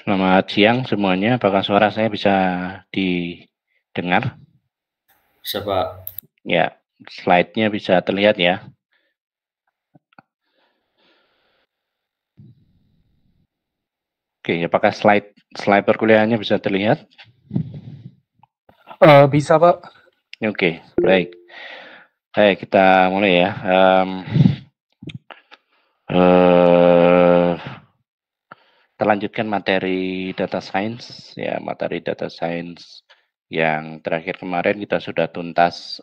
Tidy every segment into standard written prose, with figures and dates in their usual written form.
Selamat siang semuanya, apakah suara saya bisa didengar? Bisa, Pak. Ya, slide-nya bisa terlihat ya. Oke, apakah slide perkuliahannya bisa terlihat? Bisa, Pak. Oke, baik. Baik, kita mulai ya. Kita lanjutkan materi data science ya, materi data science yang terakhir kemarin kita sudah tuntas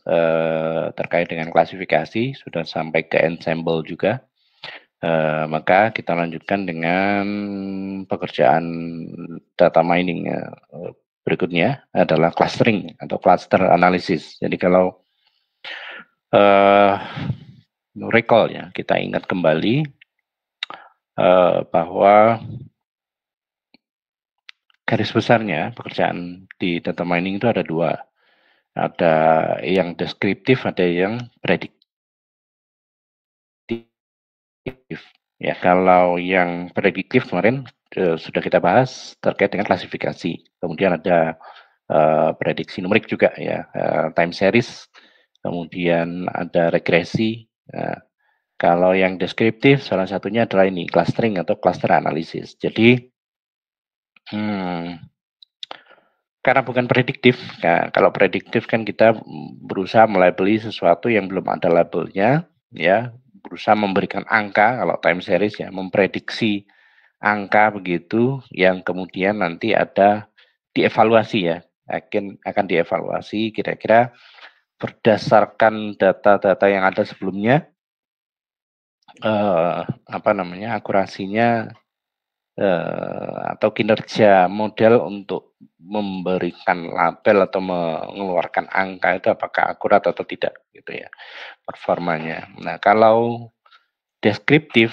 terkait dengan klasifikasi, sudah sampai ke ensemble juga. Maka kita lanjutkan dengan pekerjaan data mining berikutnya adalah clustering atau cluster analysis. Jadi kalau recall ya, kita ingat kembali bahwa garis besarnya pekerjaan di data mining itu ada dua. Ada yang deskriptif, ada yang prediktif. Ya, kalau yang prediktif kemarin sudah kita bahas terkait dengan klasifikasi. Kemudian ada prediksi numerik juga ya, time series, kemudian ada regresi. Kalau yang deskriptif salah satunya adalah ini clustering atau cluster analysis. Jadi karena bukan prediktif, kalau prediktif kan kita berusaha melabeli sesuatu yang belum ada labelnya, ya, berusaha memberikan angka. Kalau time series ya memprediksi angka begitu yang kemudian nanti ada dievaluasi ya, akan dievaluasi kira-kira berdasarkan data-data yang ada sebelumnya, akurasinya atau kinerja model untuk memberikan label atau mengeluarkan angka itu apakah akurat atau tidak gitu ya performanya. Nah, kalau deskriptif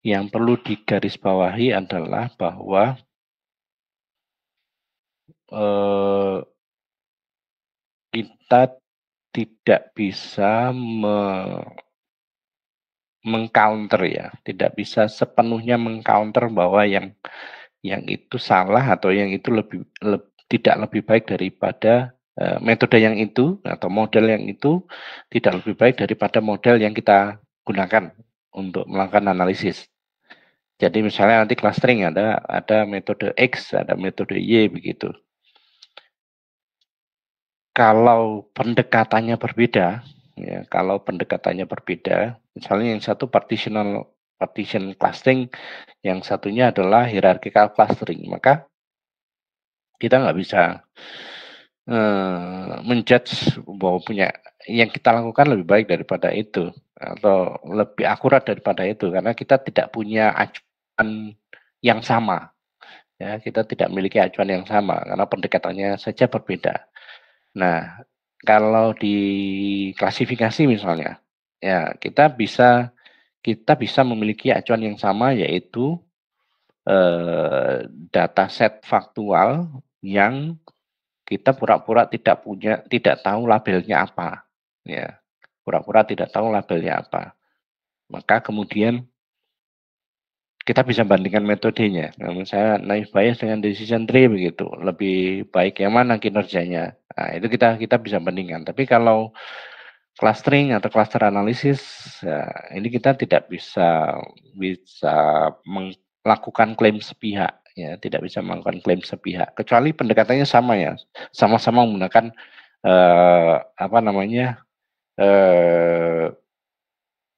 yang perlu digarisbawahi adalah bahwa kita tidak bisa mengcounter ya, tidak bisa sepenuhnya mengcounter bahwa yang itu salah atau yang itu tidak lebih baik daripada metode yang itu atau model yang itu tidak lebih baik daripada model yang kita gunakan untuk melakukan analisis. Jadi misalnya nanti clustering ada metode X, ada metode Y begitu. Kalau pendekatannya berbeda, ya, kalau pendekatannya berbeda, misalnya yang satu partition clustering, yang satunya adalah hierarchical clustering, maka kita nggak bisa menjudge bahwa yang kita lakukan lebih baik daripada itu atau lebih akurat daripada itu karena kita tidak punya acuan yang sama ya, kita tidak memiliki acuan yang sama karena pendekatannya saja berbeda. Nah, kalau di klasifikasi misalnya ya kita bisa memiliki acuan yang sama yaitu dataset faktual yang kita pura-pura tidak tahu labelnya apa, ya, pura-pura tidak tahu labelnya apa. Maka kemudian kita bisa bandingkan metodenya. Nah, misalnya naive Bayes dengan decision tree begitu, lebih baik yang mana kinerjanya. Nah, itu kita bisa bandingkan. Tapi kalau clustering atau cluster analysis, ya, ini kita tidak bisa melakukan klaim sepihak. Ya, tidak bisa melakukan klaim sepihak kecuali pendekatannya sama ya, sama-sama menggunakan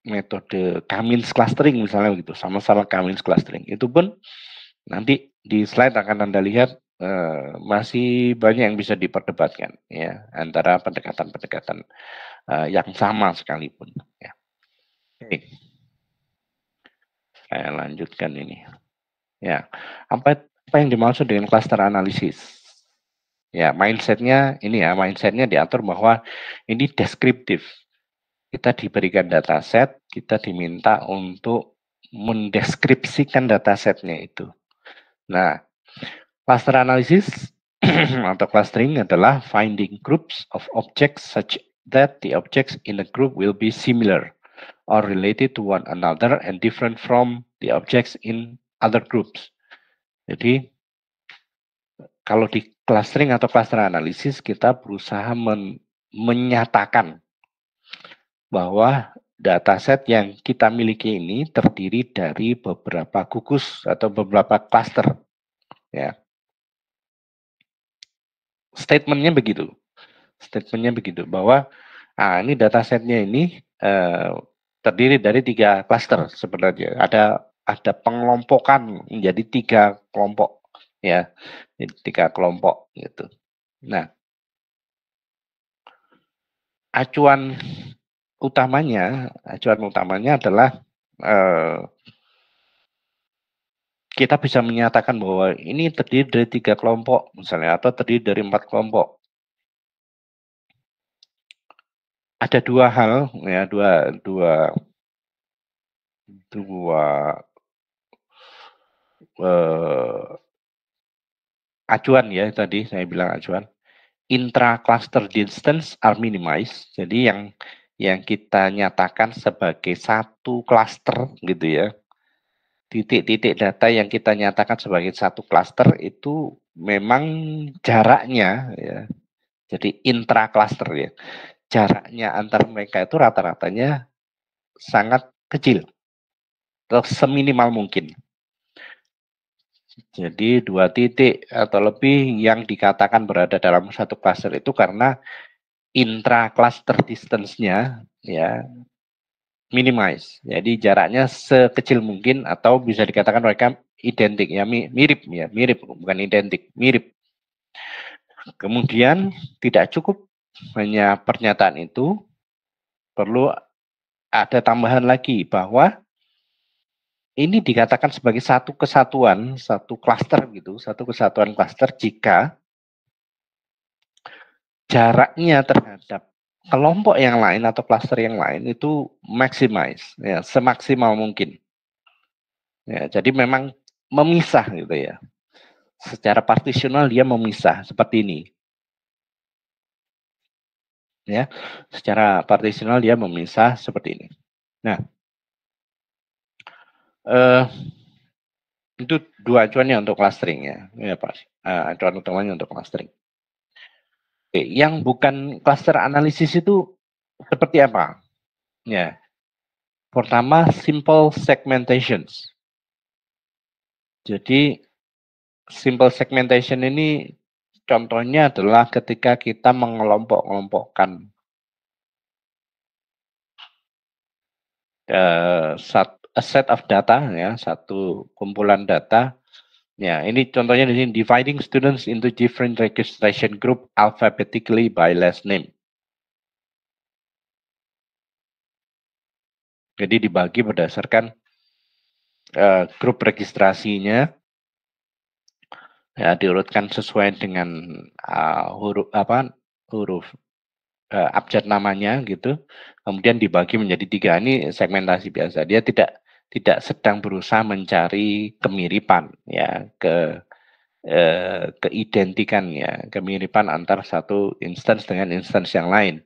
metode Kamins clustering misalnya begitu, sama-sama Kamins clustering. Itu pun nanti di slide akan Anda lihat masih banyak yang bisa diperdebatkan ya antara pendekatan-pendekatan yang sama sekalipun ya. Oke. Saya lanjutkan ini. Ya, apa yang dimaksud dengan cluster analisis? Ya, mindsetnya ini ya, mindsetnya diatur bahwa ini deskriptif. Kita diberikan dataset, kita diminta untuk mendeskripsikan datasetnya itu. Nah, cluster analysis atau clustering adalah finding groups of objects such that the objects in a group will be similar or related to one another and different from the objects in other groups. Jadi kalau di clustering atau cluster analisis kita berusaha menyatakan bahwa dataset yang kita miliki ini terdiri dari beberapa gugus atau beberapa cluster. Ya. Statementnya begitu. Statementnya begitu bahwa ini datasetnya ini terdiri dari 3 cluster sebenarnya. Ada pengelompokan menjadi 3 kelompok, ya, 3 kelompok gitu. Nah, acuan utamanya adalah kita bisa menyatakan bahwa ini terdiri dari 3 kelompok misalnya atau terdiri dari 4 kelompok. Ada 2 hal ya, dua acuan ya tadi saya bilang acuan. Intra-cluster distance are minimized. Jadi yang kita nyatakan sebagai satu cluster gitu ya. Titik-titik data yang kita nyatakan sebagai satu cluster itu memang jaraknya ya. Jadi intra-cluster ya. Jaraknya antar mereka itu rata-ratanya sangat kecil. Atau seminimal mungkin. Jadi 2 titik atau lebih yang dikatakan berada dalam satu cluster itu karena intra-cluster distance-nya ya minimize. Jadi jaraknya sekecil mungkin atau bisa dikatakan mereka identik ya, mirip bukan identik, mirip. Kemudian tidak cukup hanya pernyataan itu, perlu ada tambahan lagi bahwa ini dikatakan sebagai satu kesatuan, satu klaster gitu, satu kesatuan klaster jika jaraknya terhadap kelompok yang lain atau klaster yang lain itu maximize, ya, semaksimal mungkin. Ya, jadi memang memisah gitu ya. Secara partisional dia memisah seperti ini. Ya, secara partisional dia memisah seperti ini. Nah, itu 2 acuannya untuk clustering ya. Ya, Pak. Acuan utamanya untuk clustering. Oke, yang bukan cluster analisis itu seperti apa? Ya. Pertama, simple segmentations. Jadi simple segmentation ini contohnya adalah ketika kita mengelompok-kelompokkan a set of data ya, satu kumpulan data. Ya, ini contohnya di sini dividing students into different registration group alphabetically by last name. Jadi dibagi berdasarkan grup registrasinya, ya, diurutkan sesuai dengan huruf abjad namanya gitu, kemudian dibagi menjadi 3. Ini segmentasi biasa. Dia tidak sedang berusaha mencari kemiripan ya, keidentikan ya, kemiripan antar satu instance dengan instance yang lain.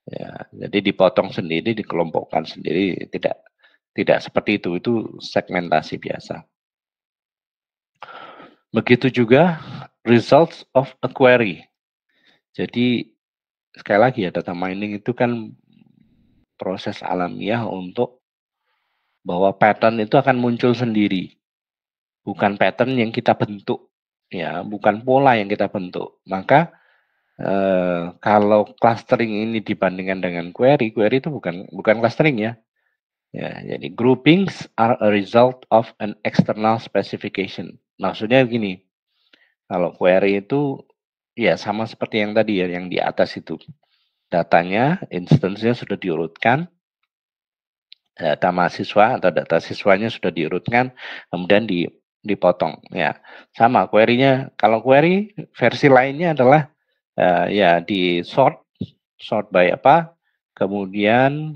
Ya, jadi dipotong sendiri, dikelompokkan sendiri, tidak seperti itu segmentasi biasa. Begitu juga results of a query. Jadi sekali lagi ya, data mining itu kan proses alamiah untuk bahwa pattern itu akan muncul sendiri. Bukan pattern yang kita bentuk, ya, bukan pola yang kita bentuk. Maka kalau clustering ini dibandingkan dengan query itu bukan clustering ya. Ya, jadi groupings are a result of an external specification. Maksudnya gini, kalau query itu ya sama seperti yang tadi ya, yang di atas itu. Datanya, instance-nya sudah diurutkan, data mahasiswa atau data siswanya sudah diurutkan, kemudian dipotong. Ya, sama query-nya. Kalau query versi lainnya adalah ya di sort by apa, kemudian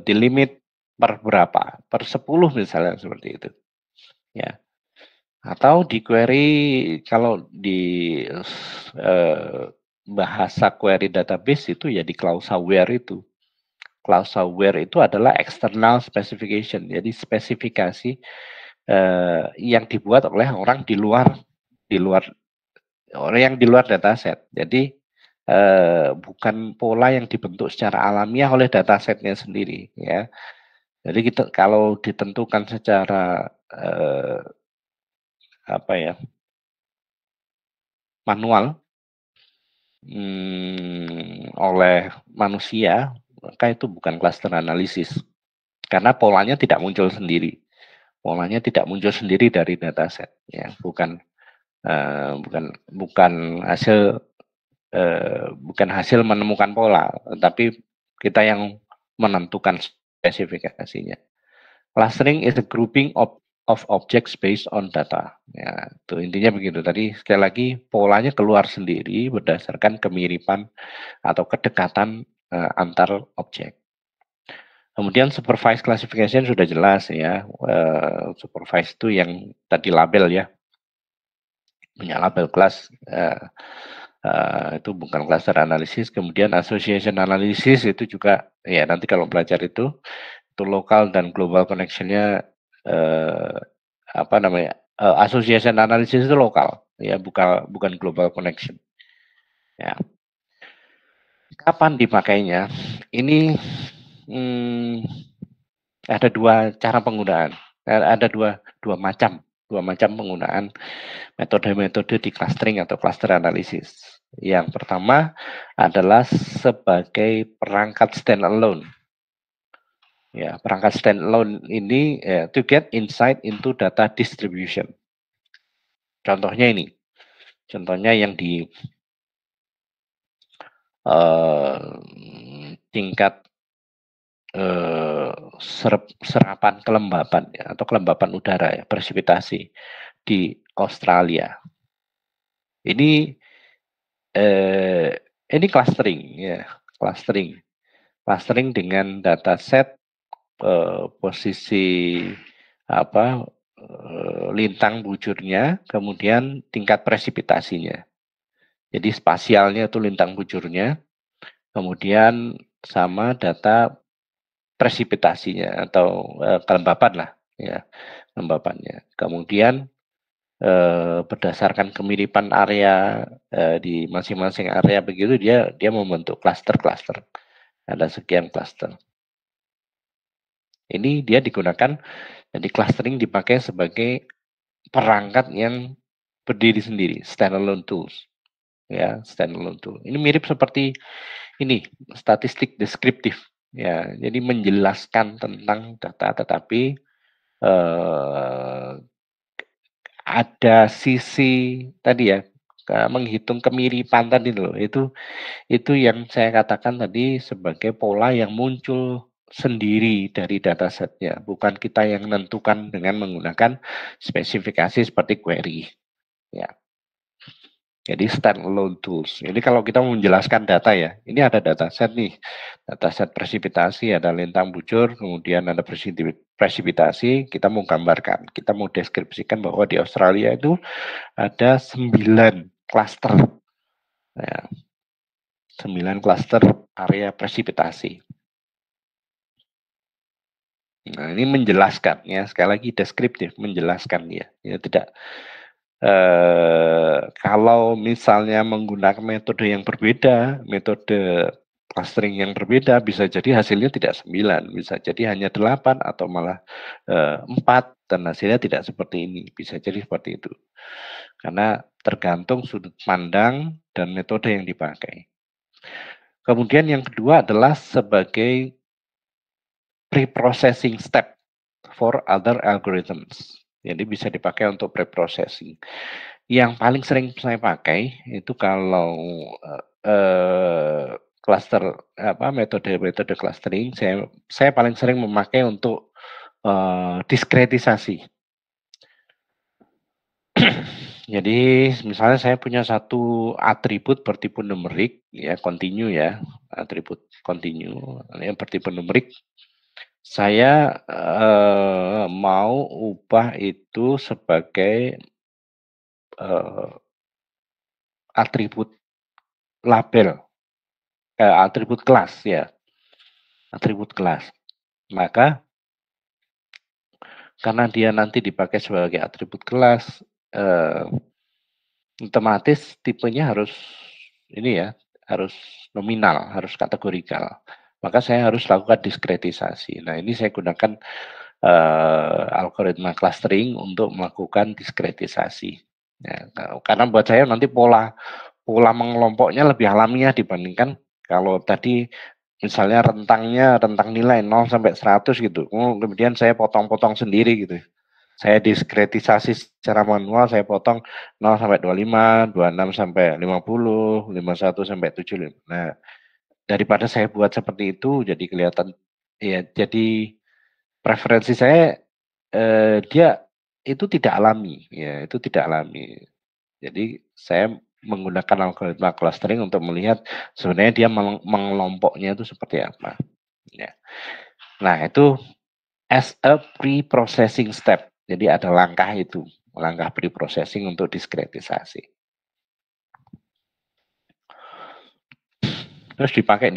di limit per berapa, per 10 misalnya seperti itu. Ya. Atau di query kalau di bahasa query database itu ya di klausa where itu. Klausa where itu adalah external specification. Jadi spesifikasi yang dibuat oleh orang di luar orang yang di luar dataset. Jadi bukan pola yang dibentuk secara alamiah oleh datasetnya sendiri, ya. Jadi kita kalau ditentukan secara apa ya, manual oleh manusia, maka itu bukan cluster analisis. Karena polanya tidak muncul sendiri. Polanya tidak muncul sendiri dari dataset, ya. Bukan hasil menemukan pola, tetapi kita yang menentukan spesifikasinya. Clustering is a grouping of objects based on data. Ya, itu intinya begitu. Tadi sekali lagi polanya keluar sendiri berdasarkan kemiripan atau kedekatan antar objek. Kemudian supervised classification sudah jelas ya. Supervised itu yang tadi label ya, punya label kelas. Itu bukan cluster analisis. Kemudian association analysis itu juga ya nanti kalau belajar itu lokal dan global connection-nya apa namanya? Association analysis itu lokal ya, bukan global connection. Ya. Kapan dipakainya? Ini ada dua cara penggunaan. Ada dua macam penggunaan metode-metode di clustering atau cluster analysis. Yang pertama adalah sebagai perangkat standalone. Ya, perangkat standalone ini to get insight into data distribution. Contohnya ini. Contohnya yang di tingkat serapan kelembapan ya, atau kelembapan udara ya, presipitasi di Australia. Ini clustering ya, clustering dengan dataset posisi lintang bujurnya, kemudian tingkat presipitasinya. Jadi spasialnya itu lintang bujurnya, kemudian sama data presipitasinya atau kelembapan lah ya, kelembapannya. Kemudian berdasarkan kemiripan area di masing-masing area begitu dia membentuk klaster-klaster. Ada sekian klaster. Ini dia digunakan, jadi clustering dipakai sebagai perangkat yang berdiri sendiri, standalone tools. Ya, standalone tool. Ini mirip seperti ini, statistik deskriptif. Ya, jadi menjelaskan tentang data, tetapi ada sisi tadi ya, menghitung kemiripan tadi loh. Itu yang saya katakan tadi sebagai pola yang muncul sendiri dari datasetnya, bukan kita yang menentukan dengan menggunakan spesifikasi seperti query. Ya. Jadi standalone tools. Jadi kalau kita mau menjelaskan data ya, ini ada dataset nih, dataset presipitasi, ada lintang bujur, kemudian ada presipitasi, kita mau gambarkan, kita mau deskripsikan bahwa di Australia itu ada 9 klaster. Ya, 9 klaster area presipitasi. Nah, ini menjelaskan ya, sekali lagi deskriptif, menjelaskan ya. Ya tidak kalau misalnya menggunakan metode yang berbeda, metode clustering yang berbeda, bisa jadi hasilnya tidak 9, bisa jadi hanya 8 atau malah 4 dan hasilnya tidak seperti ini, bisa jadi seperti itu. Karena tergantung sudut pandang dan metode yang dipakai. Kemudian yang kedua adalah sebagai pre-processing step for other algorithms. Jadi bisa dipakai untuk pre-processing. Yang paling sering saya pakai itu kalau cluster metode clustering, saya paling sering memakai untuk diskretisasi. Jadi misalnya saya punya satu atribut bertipe numerik ya, continue ya, atribut continue yang bertipe numerik. Saya mau ubah itu sebagai atribut label, atribut kelas ya, atribut kelas. Maka karena dia nanti dipakai sebagai atribut kelas, otomatis tipenya harus ini ya, harus nominal, harus kategorikal. Maka saya harus lakukan diskretisasi. Nah, ini saya gunakan algoritma clustering untuk melakukan diskretisasi. Ya, karena buat saya nanti pola mengelompoknya lebih alamiah dibandingkan kalau tadi misalnya rentang nilai 0 sampai 100 gitu. Kemudian saya potong-potong sendiri gitu. Saya diskretisasi secara manual, saya potong 0 sampai 25, 26 sampai 50, 51 sampai 75. Nah, daripada saya buat seperti itu jadi kelihatan ya, jadi preferensi saya dia itu tidak alami, ya, itu tidak alami. Jadi saya menggunakan algoritma clustering untuk melihat sebenarnya dia mengelompoknya itu seperti apa. Ya. Nah, itu as a pre-processing step. Jadi ada langkah itu, langkah pre-processing untuk diskretisasi. Terus dipakai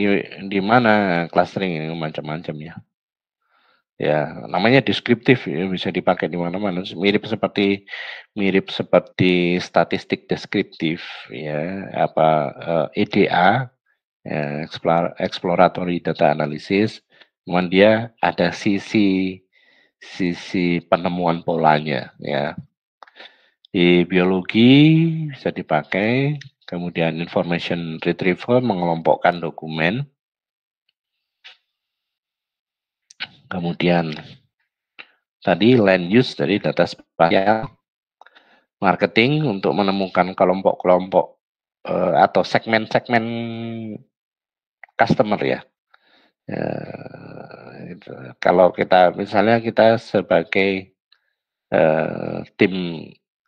di mana clustering ini macam-macam ya. Ya, namanya deskriptif ya, bisa dipakai di mana-mana. Mirip seperti statistik deskriptif ya, apa EDA, ya, exploratory data analysis. Cuman dia ada sisi penemuan polanya ya. Di biologi bisa dipakai, kemudian information retrieval mengelompokkan dokumen, kemudian tadi land use dari data spasial, marketing untuk menemukan kelompok-kelompok atau segmen-segmen customer ya. Itu. Kalau kita misalnya kita sebagai tim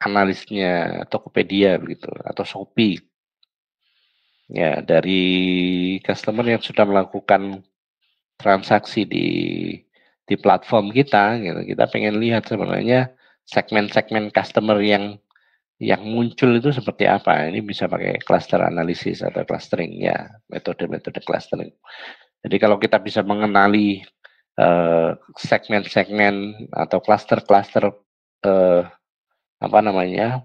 analisnya Tokopedia begitu atau Shopee, ya dari customer yang sudah melakukan transaksi di platform kita, gitu. Kita pengen lihat sebenarnya segmen-segmen customer yang muncul itu seperti apa. Ini bisa pakai cluster analisis atau clustering ya, metode-metode clustering. Jadi kalau kita bisa mengenali segmen-segmen atau cluster-cluster apa namanya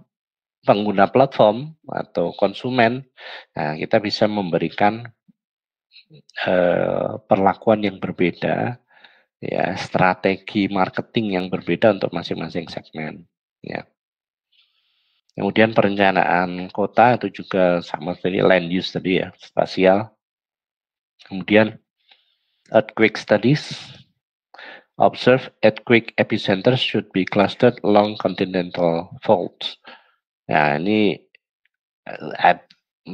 pengguna platform atau konsumen, nah kita bisa memberikan perlakuan yang berbeda, ya strategi marketing yang berbeda untuk masing-masing segmen. Ya. Kemudian perencanaan kota itu juga sama seperti land use tadi ya, spasial. Kemudian earthquake studies. Observe earthquake epicenters should be clustered along continental faults. Nah, ini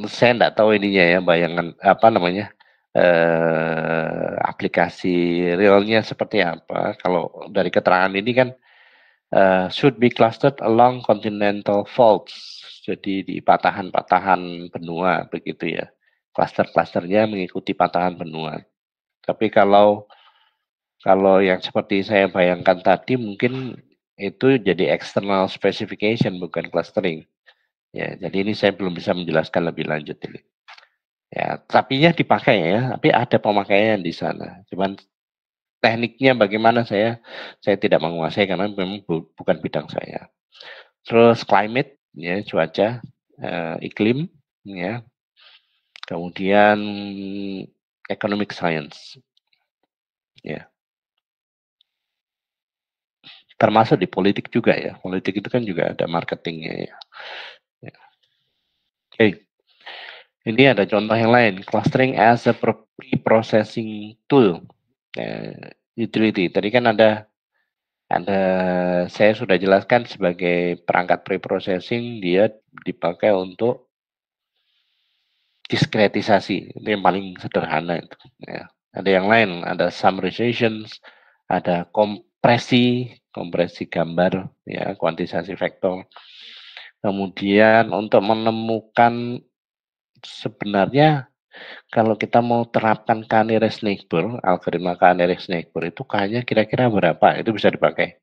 saya enggak tahu ininya ya, bayangan apa namanya, aplikasi realnya seperti apa. Kalau dari keterangan ini kan, should be clustered along continental faults. Jadi di patahan-patahan benua begitu ya. Cluster-clusternya mengikuti patahan benua. Tapi kalau yang seperti saya bayangkan tadi mungkin itu jadi external specification bukan clustering. Ya, jadi ini saya belum bisa menjelaskan lebih lanjut ini. Ya, tapinya dipakai ya, tapi ada pemakaian di sana. Cuman tekniknya bagaimana saya tidak menguasai karena memang bukan bidang saya. Terus climate ya, cuaca, iklim ya. Kemudian economic science. Ya. Termasuk di politik juga ya. Politik itu kan juga ada marketingnya ya. Ya. Oke. Ini ada contoh yang lain, clustering as a pre-processing tool. Utility. Tadi kan ada saya sudah jelaskan sebagai perangkat pre-processing dia dipakai untuk diskretisasi. Itu yang paling sederhana itu. Ya. Ada yang lain, ada summarizations, ada kompresi gambar, ya, kuantisasi vektor. Kemudian untuk menemukan sebenarnya kalau kita mau terapkan K-nearest neighbor, algoritma K-nearest neighbor itu K-nya kira-kira berapa, itu bisa dipakai.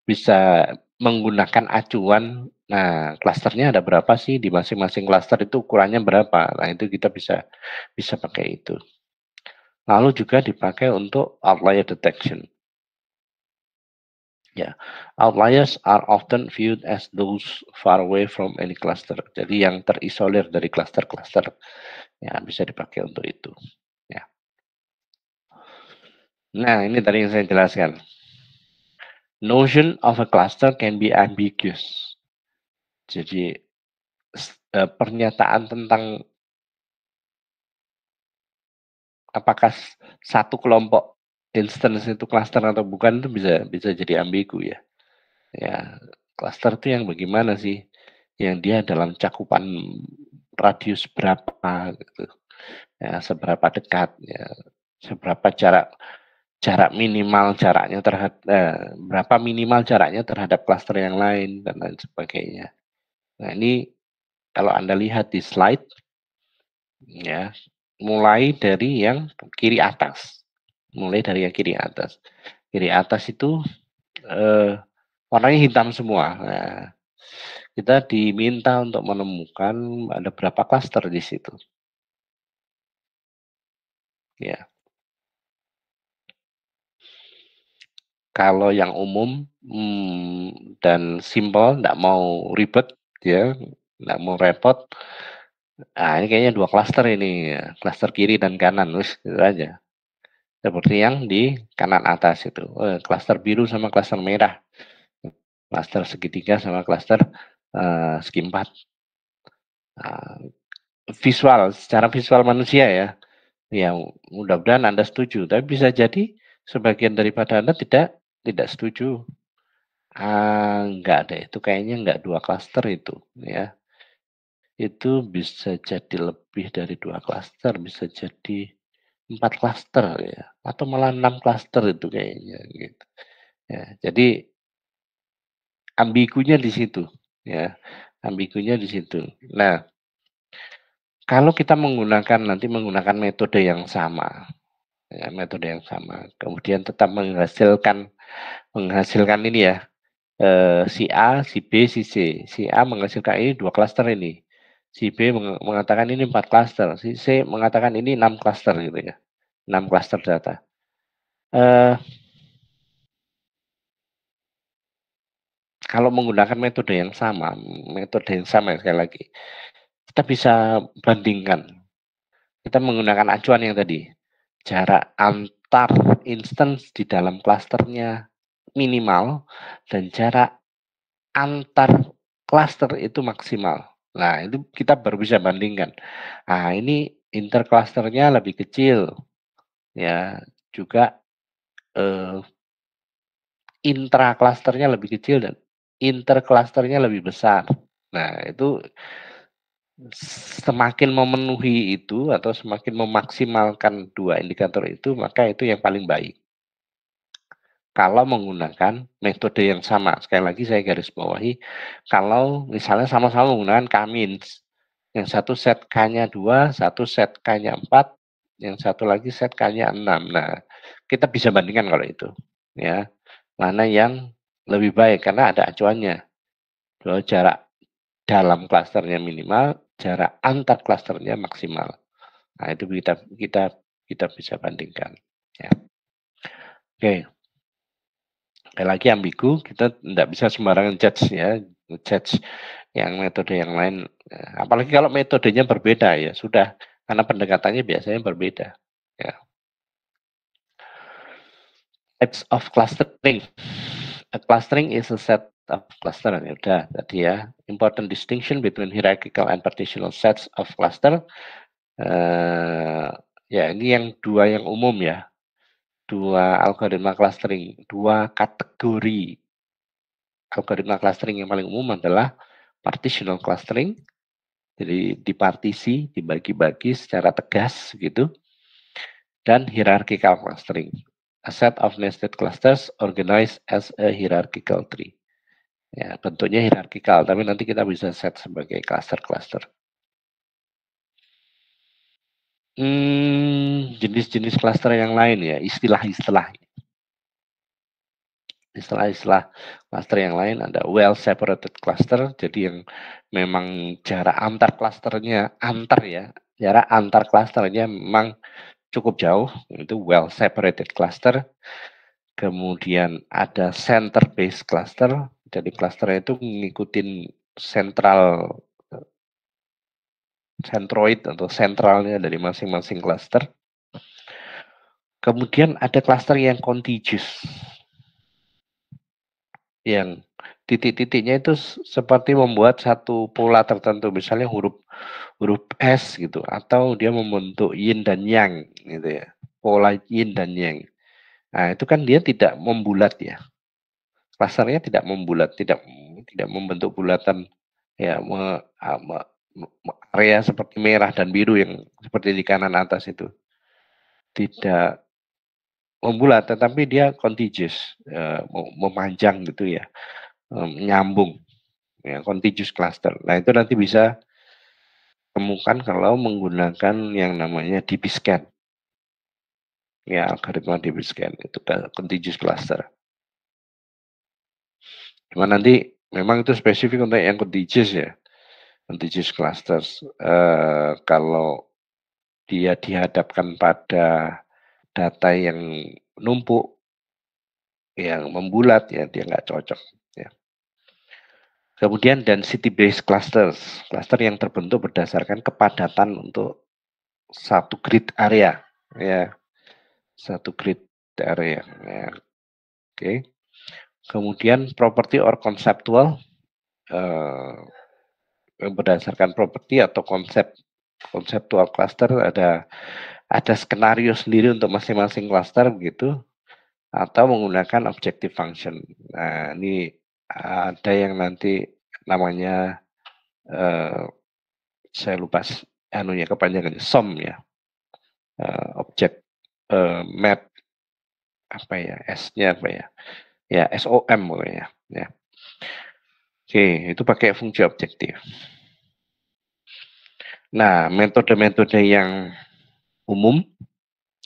Bisa menggunakan acuan, nah klasternya ada berapa sih di masing-masing klaster itu ukurannya berapa. Nah itu kita bisa pakai itu. Lalu juga dipakai untuk outlier detection. Ya, outliers are often viewed as those far away from any cluster. Jadi yang terisolir dari cluster-cluster, ya bisa dipakai untuk itu. Ya. Nah, ini tadi yang saya jelaskan. Notion of a cluster can be ambiguous. Jadi pernyataan tentang apakah satu kelompok instance itu cluster atau bukan itu bisa bisa jadi ambigu ya. Ya, cluster itu yang bagaimana sih? Yang dia dalam cakupan radius berapa gitu. Ya, seberapa dekat ya, seberapa jarak jarak minimal jaraknya terhadap berapa minimal jaraknya terhadap cluster yang lain dan lain sebagainya. Nah, ini kalau Anda lihat di slide ya, mulai dari yang kiri atas. Mulai dari yang kiri atas. Kiri atas itu warnanya hitam semua. Nah, kita diminta untuk menemukan ada berapa klaster di situ. Ya. Kalau yang umum dan simpel, nggak mau ribet, ya, nggak mau repot. Nah, ini kayaknya 2 klaster ini, ya, klaster kiri dan kanan, wis itu aja. Seperti yang di kanan atas itu, klaster biru sama klaster merah, klaster segitiga sama klaster segi 4. Nah, secara visual manusia ya, ya mudah-mudahan Anda setuju, tapi bisa jadi sebagian daripada Anda tidak setuju. Enggak deh, itu kayaknya enggak 2 klaster itu, ya. Itu bisa jadi lebih dari 2 klaster, bisa jadi 4 klaster ya, atau malah 6 klaster itu kayaknya gitu. Ya, jadi ambigunya di situ, ya, ambigunya di situ. Nah, kalau kita menggunakan metode yang sama, ya, metode yang sama, kemudian tetap menghasilkan ini ya, si A, si B, si C. Si A menghasilkan ini 2 klaster ini. Si B mengatakan ini 4 klaster. Si C mengatakan ini 6 klaster gitu ya. 6 klaster data. Eh, kalau menggunakan metode yang sama sekali lagi, kita bisa bandingkan. Kita menggunakan acuan yang tadi. Jarak antar instance di dalam klasternya minimal dan jarak antar klaster itu maksimal. Nah, itu kita baru bisa bandingkan. Ah, ini interclusternya lebih kecil, ya. Juga intraclusternya lebih kecil dan interclusternya lebih besar. Nah, itu semakin memenuhi itu atau semakin memaksimalkan 2 indikator itu, maka itu yang paling baik. Kalau menggunakan metode yang sama, sekali lagi saya garis bawahi, kalau misalnya sama-sama menggunakan K-means, yang satu set K-nya 2, satu set K-nya 4, yang satu lagi set K-nya 6. Nah, kita bisa bandingkan kalau itu, ya. Mana yang lebih baik karena ada acuannya. Bahwa jarak dalam klasternya minimal, jarak antar klasternya maksimal. Nah, itu kita kita bisa bandingkan, ya. Oke. Sekali lagi ambigu, kita tidak bisa sembarangan judge ya, judge yang metode yang lain. Apalagi kalau metodenya berbeda ya sudah, karena pendekatannya biasanya berbeda. Ya. Types of clustering. A clustering is a set of cluster. Ya udah tadi ya. Important distinction between hierarchical and partitional sets of cluster. Ya ini yang dua yang umum ya. Dua algoritma clustering, dua kategori algoritma clustering yang paling umum adalah partitional clustering, jadi dipartisi, dibagi-bagi secara tegas gitu, dan hierarchical clustering, a set of nested clusters organized as a hierarchical tree. Ya, bentuknya hierarchical, tapi nanti kita bisa set sebagai cluster-cluster. Jenis-jenis cluster yang lain ya, istilah-istilah cluster yang lain ada well separated cluster, jadi yang memang jarak antar klasternya jarak antar klasternya memang cukup jauh, itu well separated cluster. Kemudian ada center based cluster, jadi cluster itu ngikutin centroid atau sentralnya dari masing-masing cluster. Kemudian ada cluster yang contiguous, yang titik-titiknya itu seperti membuat satu pola tertentu, misalnya huruf S gitu, atau dia membentuk yin dan yang gitu ya, pola yin dan yang. Nah, itu kan dia tidak membulat ya. Clusternya tidak membulat, tidak membentuk bulatan ya, area seperti merah dan biru yang seperti di kanan atas itu. Tidak membulat, tetapi dia contiguous, memanjang gitu ya, nyambung, ya, contiguous cluster. Nah, itu nanti bisa temukan kalau menggunakan yang namanya DB-scan. Ya, algoritma DB-scan itu contiguous cluster. Cuma nanti memang itu spesifik untuk yang contiguous ya, contiguous clusters. Kalau dia dihadapkan pada data yang numpuk, yang membulat ya, dia nggak cocok. Ya. Kemudian density based clusters, cluster yang terbentuk berdasarkan kepadatan untuk satu grid area, ya, satu grid area. Ya. Oke. Kemudian property or conceptual, berdasarkan properti atau konseptual cluster, ada skenario sendiri untuk masing-masing cluster begitu, atau menggunakan objective function. Nah, ini ada yang nanti namanya saya lupa anunya kepanjangannya SOM ya, object map apa ya, S-nya apa ya, ya SOM pokoknya ya. Oke, itu pakai fungsi objektif. Nah, metode-metode yang umum,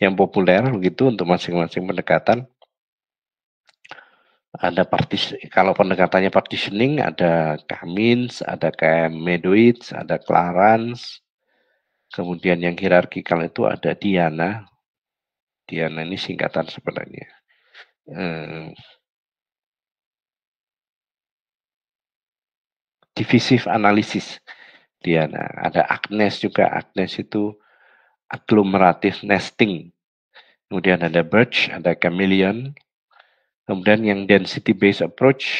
yang populer begitu untuk masing-masing pendekatan, ada kalau pendekatannya partitioning, ada K-means, ada K-Medoids, ada Clarence. Kemudian yang hierarkikal itu ada Diana. Diana ini singkatan sebenarnya. Divisive analysis. Diana. Ada Agnes juga. Agnes itu agglomerative nesting. Kemudian ada Birch, ada Chameleon. Kemudian yang density based approach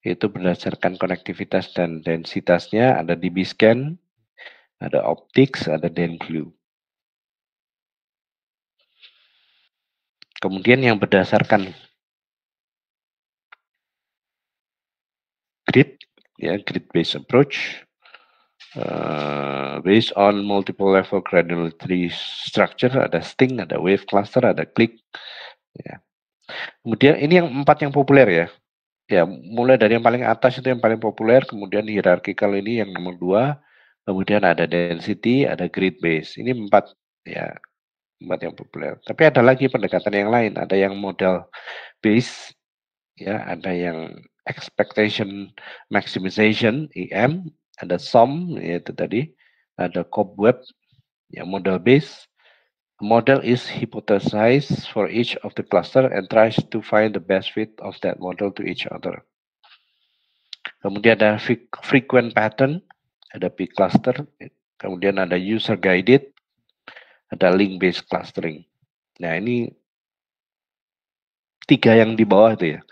itu berdasarkan konektivitas dan densitasnya, ada DB-scan, ada optics, ada Denglu. Kemudian yang berdasarkan grid, ya, grid based approach, based on multiple level granularity structure, ada Sting, ada wave cluster, ada click. Ya. Kemudian ini yang 4 yang populer ya. Ya, mulai dari yang paling atas itu yang paling populer, kemudian hierarchical ini yang nomor 2, kemudian ada density, ada grid base. Ini 4 ya, 4 yang populer. Tapi ada lagi pendekatan yang lain, ada yang model base, ya, ada yang expectation maximization (EM), ada SOM yaitu tadi, ada cobweb, ya, model base. A model is hypothesized for each of the cluster and tries to find the best fit of that model to each other. Kemudian ada frequent pattern, ada P cluster, kemudian ada user guided, ada link based clustering. Nah, ini 3 yang di bawah itu ya.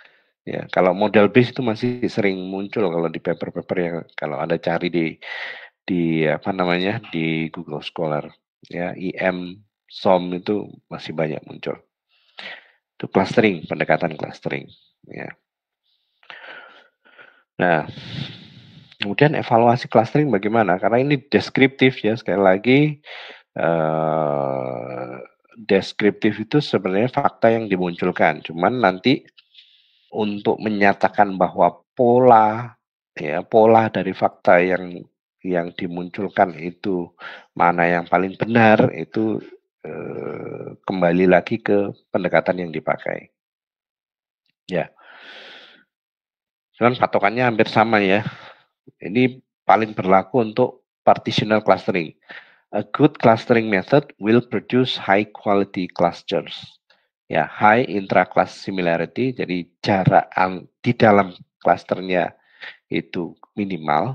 Ya, kalau model base itu masih sering muncul kalau di paper-paper yang kalau Anda cari di apa namanya, di Google Scholar. Ya, EM, SOM itu masih banyak muncul. Itu clustering, pendekatan clustering, ya. Nah, kemudian evaluasi clustering bagaimana? Karena ini deskriptif ya, sekali lagi deskriptif itu sebenarnya fakta yang dimunculkan. Cuman nanti untuk menyatakan bahwa pola dari fakta yang dimunculkan itu mana yang paling benar, itu kembali lagi ke pendekatan yang dipakai. Ya. Cuman patokannya hampir sama ya. Ini paling berlaku untuk partitional clustering. A good clustering method will produce high quality clusters. Ya, high intra-class similarity, jadi jarak di dalam klasternya itu minimal.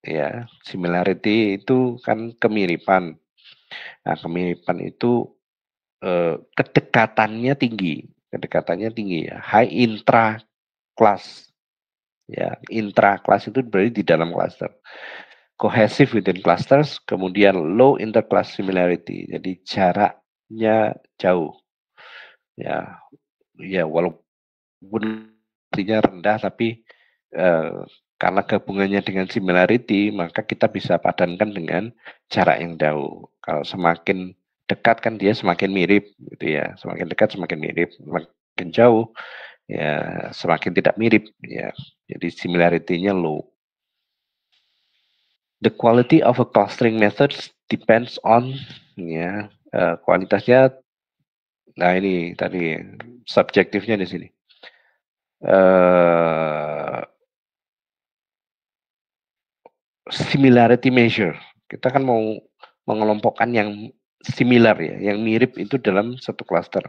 Ya, similarity itu kan kemiripan. Nah, kemiripan itu kedekatannya tinggi ya. High intra-class. Ya, intra-class itu berarti di dalam cluster. Cohesive within clusters, kemudian low interclass similarity. Jadi jaraknya jauh. Ya, ya walaupun artinya rendah tapi karena gabungannya dengan similarity maka kita bisa padankan dengan jarak yang jauh. Kalau semakin dekat kan dia semakin mirip gitu ya. Semakin dekat semakin mirip, semakin jauh ya semakin tidak mirip ya. Jadi similarity-nya low. The quality of a clustering method depends on ya kualitasnya. Nah ini tadi subjektifnya di sini. Similarity measure. Kita kan mau mengelompokkan yang similar ya, yang mirip itu dalam satu cluster.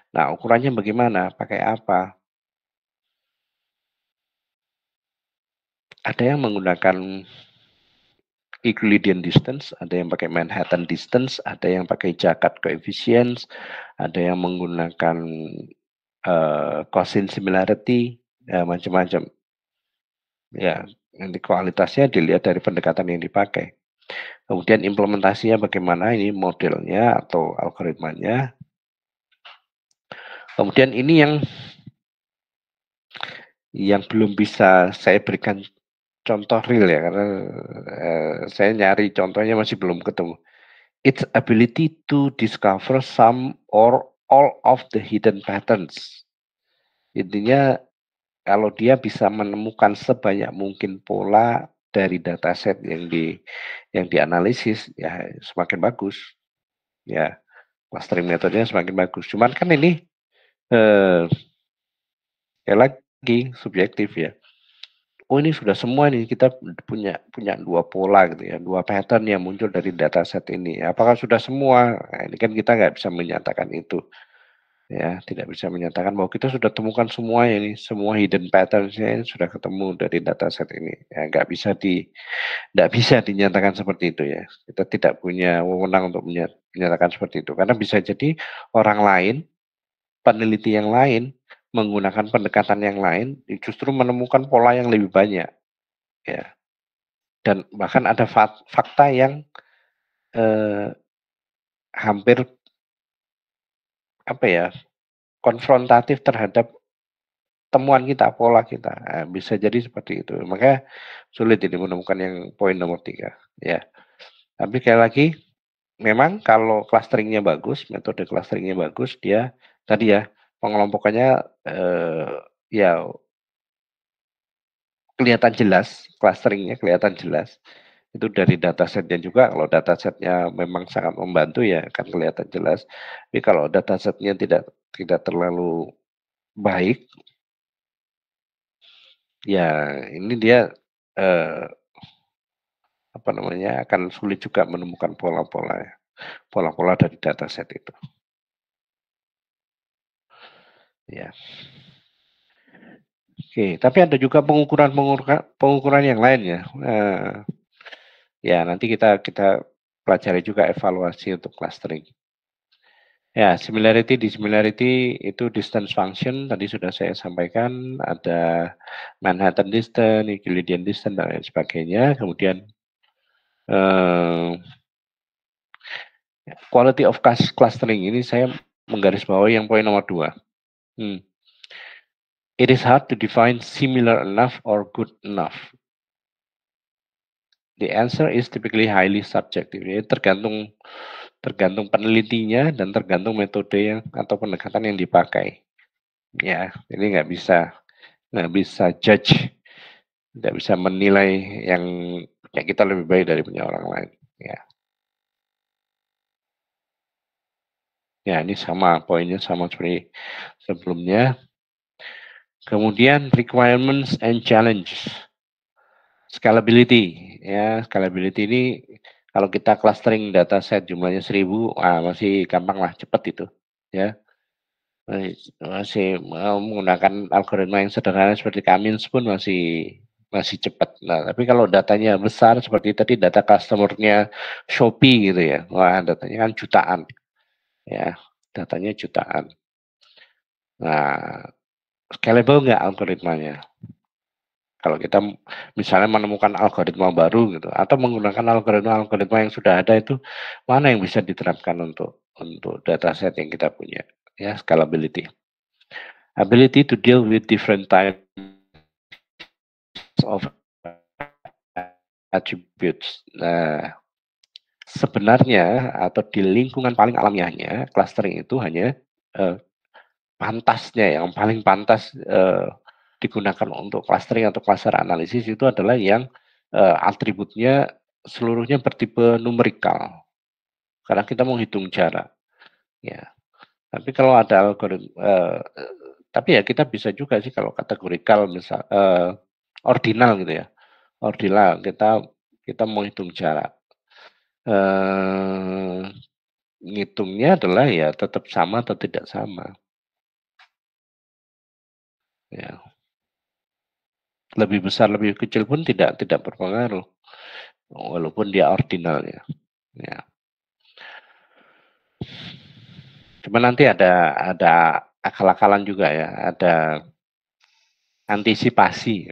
Nah, ukurannya bagaimana? Pakai apa? Ada yang menggunakan Euclidean distance, ada yang pakai Manhattan distance, ada yang pakai Jaccard coefficients, ada yang menggunakan cosine similarity, ya, macam-macam. Ya, nanti kualitasnya dilihat dari pendekatan yang dipakai. Kemudian implementasinya bagaimana, ini modelnya atau algoritmanya. Kemudian ini yang belum bisa saya berikan contoh real ya, karena saya nyari contohnya masih belum ketemu. Its ability to discover some or all of the hidden patterns. Intinya kalau dia bisa menemukan sebanyak mungkin pola dari dataset yang dianalisis, ya semakin bagus. Ya, clustering metodenya semakin bagus. Cuman kan ini ya lagi subjektif ya. Oh ini sudah semua nih kita punya dua pola gitu ya, dua pattern yang muncul dari dataset ini. Apakah sudah semua? Nah, ini kan kita nggak bisa menyatakan itu. Ya, tidak bisa menyatakan bahwa kita sudah temukan semua ini, semua hidden patterns-nya sudah ketemu dari dataset ini. Ya, nggak bisa dinyatakan seperti itu ya. Kita tidak punya wewenang untuk menyatakan seperti itu. Karena bisa jadi orang lain, peneliti yang lain, menggunakan pendekatan yang lain, justru menemukan pola yang lebih banyak. Ya. Dan bahkan ada fakta yang hampir apa ya, konfrontatif terhadap temuan kita, pola kita. Nah, bisa jadi seperti itu. Makanya sulit ini menemukan yang poin nomor 3 ya. Tapi sekali lagi memang kalau clusteringnya bagus, metode clusteringnya bagus, dia tadi ya pengelompokannya ya kelihatan jelas, clusteringnya kelihatan jelas. Itu dari datasetnya juga, kalau datasetnya memang sangat membantu ya akan kelihatan jelas. Tapi kalau datasetnya tidak terlalu baik, ya ini dia apa namanya akan sulit juga menemukan pola-pola dari dataset itu. Ya. Oke, tapi ada juga pengukuran yang lain ya. Ya nanti kita pelajari juga evaluasi untuk clustering. Ya, similarity itu distance function tadi sudah saya sampaikan, ada Manhattan distance, Euclidean distance dan lain sebagainya. Kemudian quality of clustering ini saya menggarisbawahi yang poin nomor 2. It is hard to define similar enough or good enough. The answer is typically highly subjective. Jadi tergantung penelitinya dan tergantung metode atau pendekatan yang dipakai. Ya, ini nggak bisa judge, nggak bisa menilai yang kita lebih baik dari punya orang lain. Ya, ini sama poinnya sama seperti sebelumnya. Kemudian requirements and challenges. Scalability, ya scalability ini Kalau kita clustering dataset jumlahnya 1000, masih gampang lah, cepet itu, ya. Masih menggunakan algoritma yang sederhana seperti Kamins pun masih cepat. Nah, tapi kalau datanya besar seperti tadi data customer-nya Shopee gitu ya, wah datanya kan jutaan, ya, datanya jutaan. Nah, scalable nggak algoritmanya? Kalau kita misalnya menemukan algoritma baru gitu, atau menggunakan algoritma-algoritma yang sudah ada itu, mana yang bisa diterapkan untuk dataset yang kita punya, ya, scalability. Ability to deal with different types of attributes. Nah, sebenarnya atau di lingkungan paling alamiahnya, clustering itu hanya eh, pantasnya yang paling pantas digunakan untuk clustering atau cluster analisis itu adalah yang atributnya seluruhnya bertipe numerikal. Karena kita mau hitung jarak, ya. Tapi kalau ada algoritma, tapi ya kita bisa juga sih kalau kategorikal misal ordinal gitu ya. Ordinal kita kita mau hitung jarak. Ngitungnya adalah ya tetap sama atau tidak sama. Ya. Lebih besar, lebih kecil pun tidak berpengaruh. Walaupun dia ordinal ya. Ya. Cuma nanti ada akal-akalan juga ya, ada antisipasi.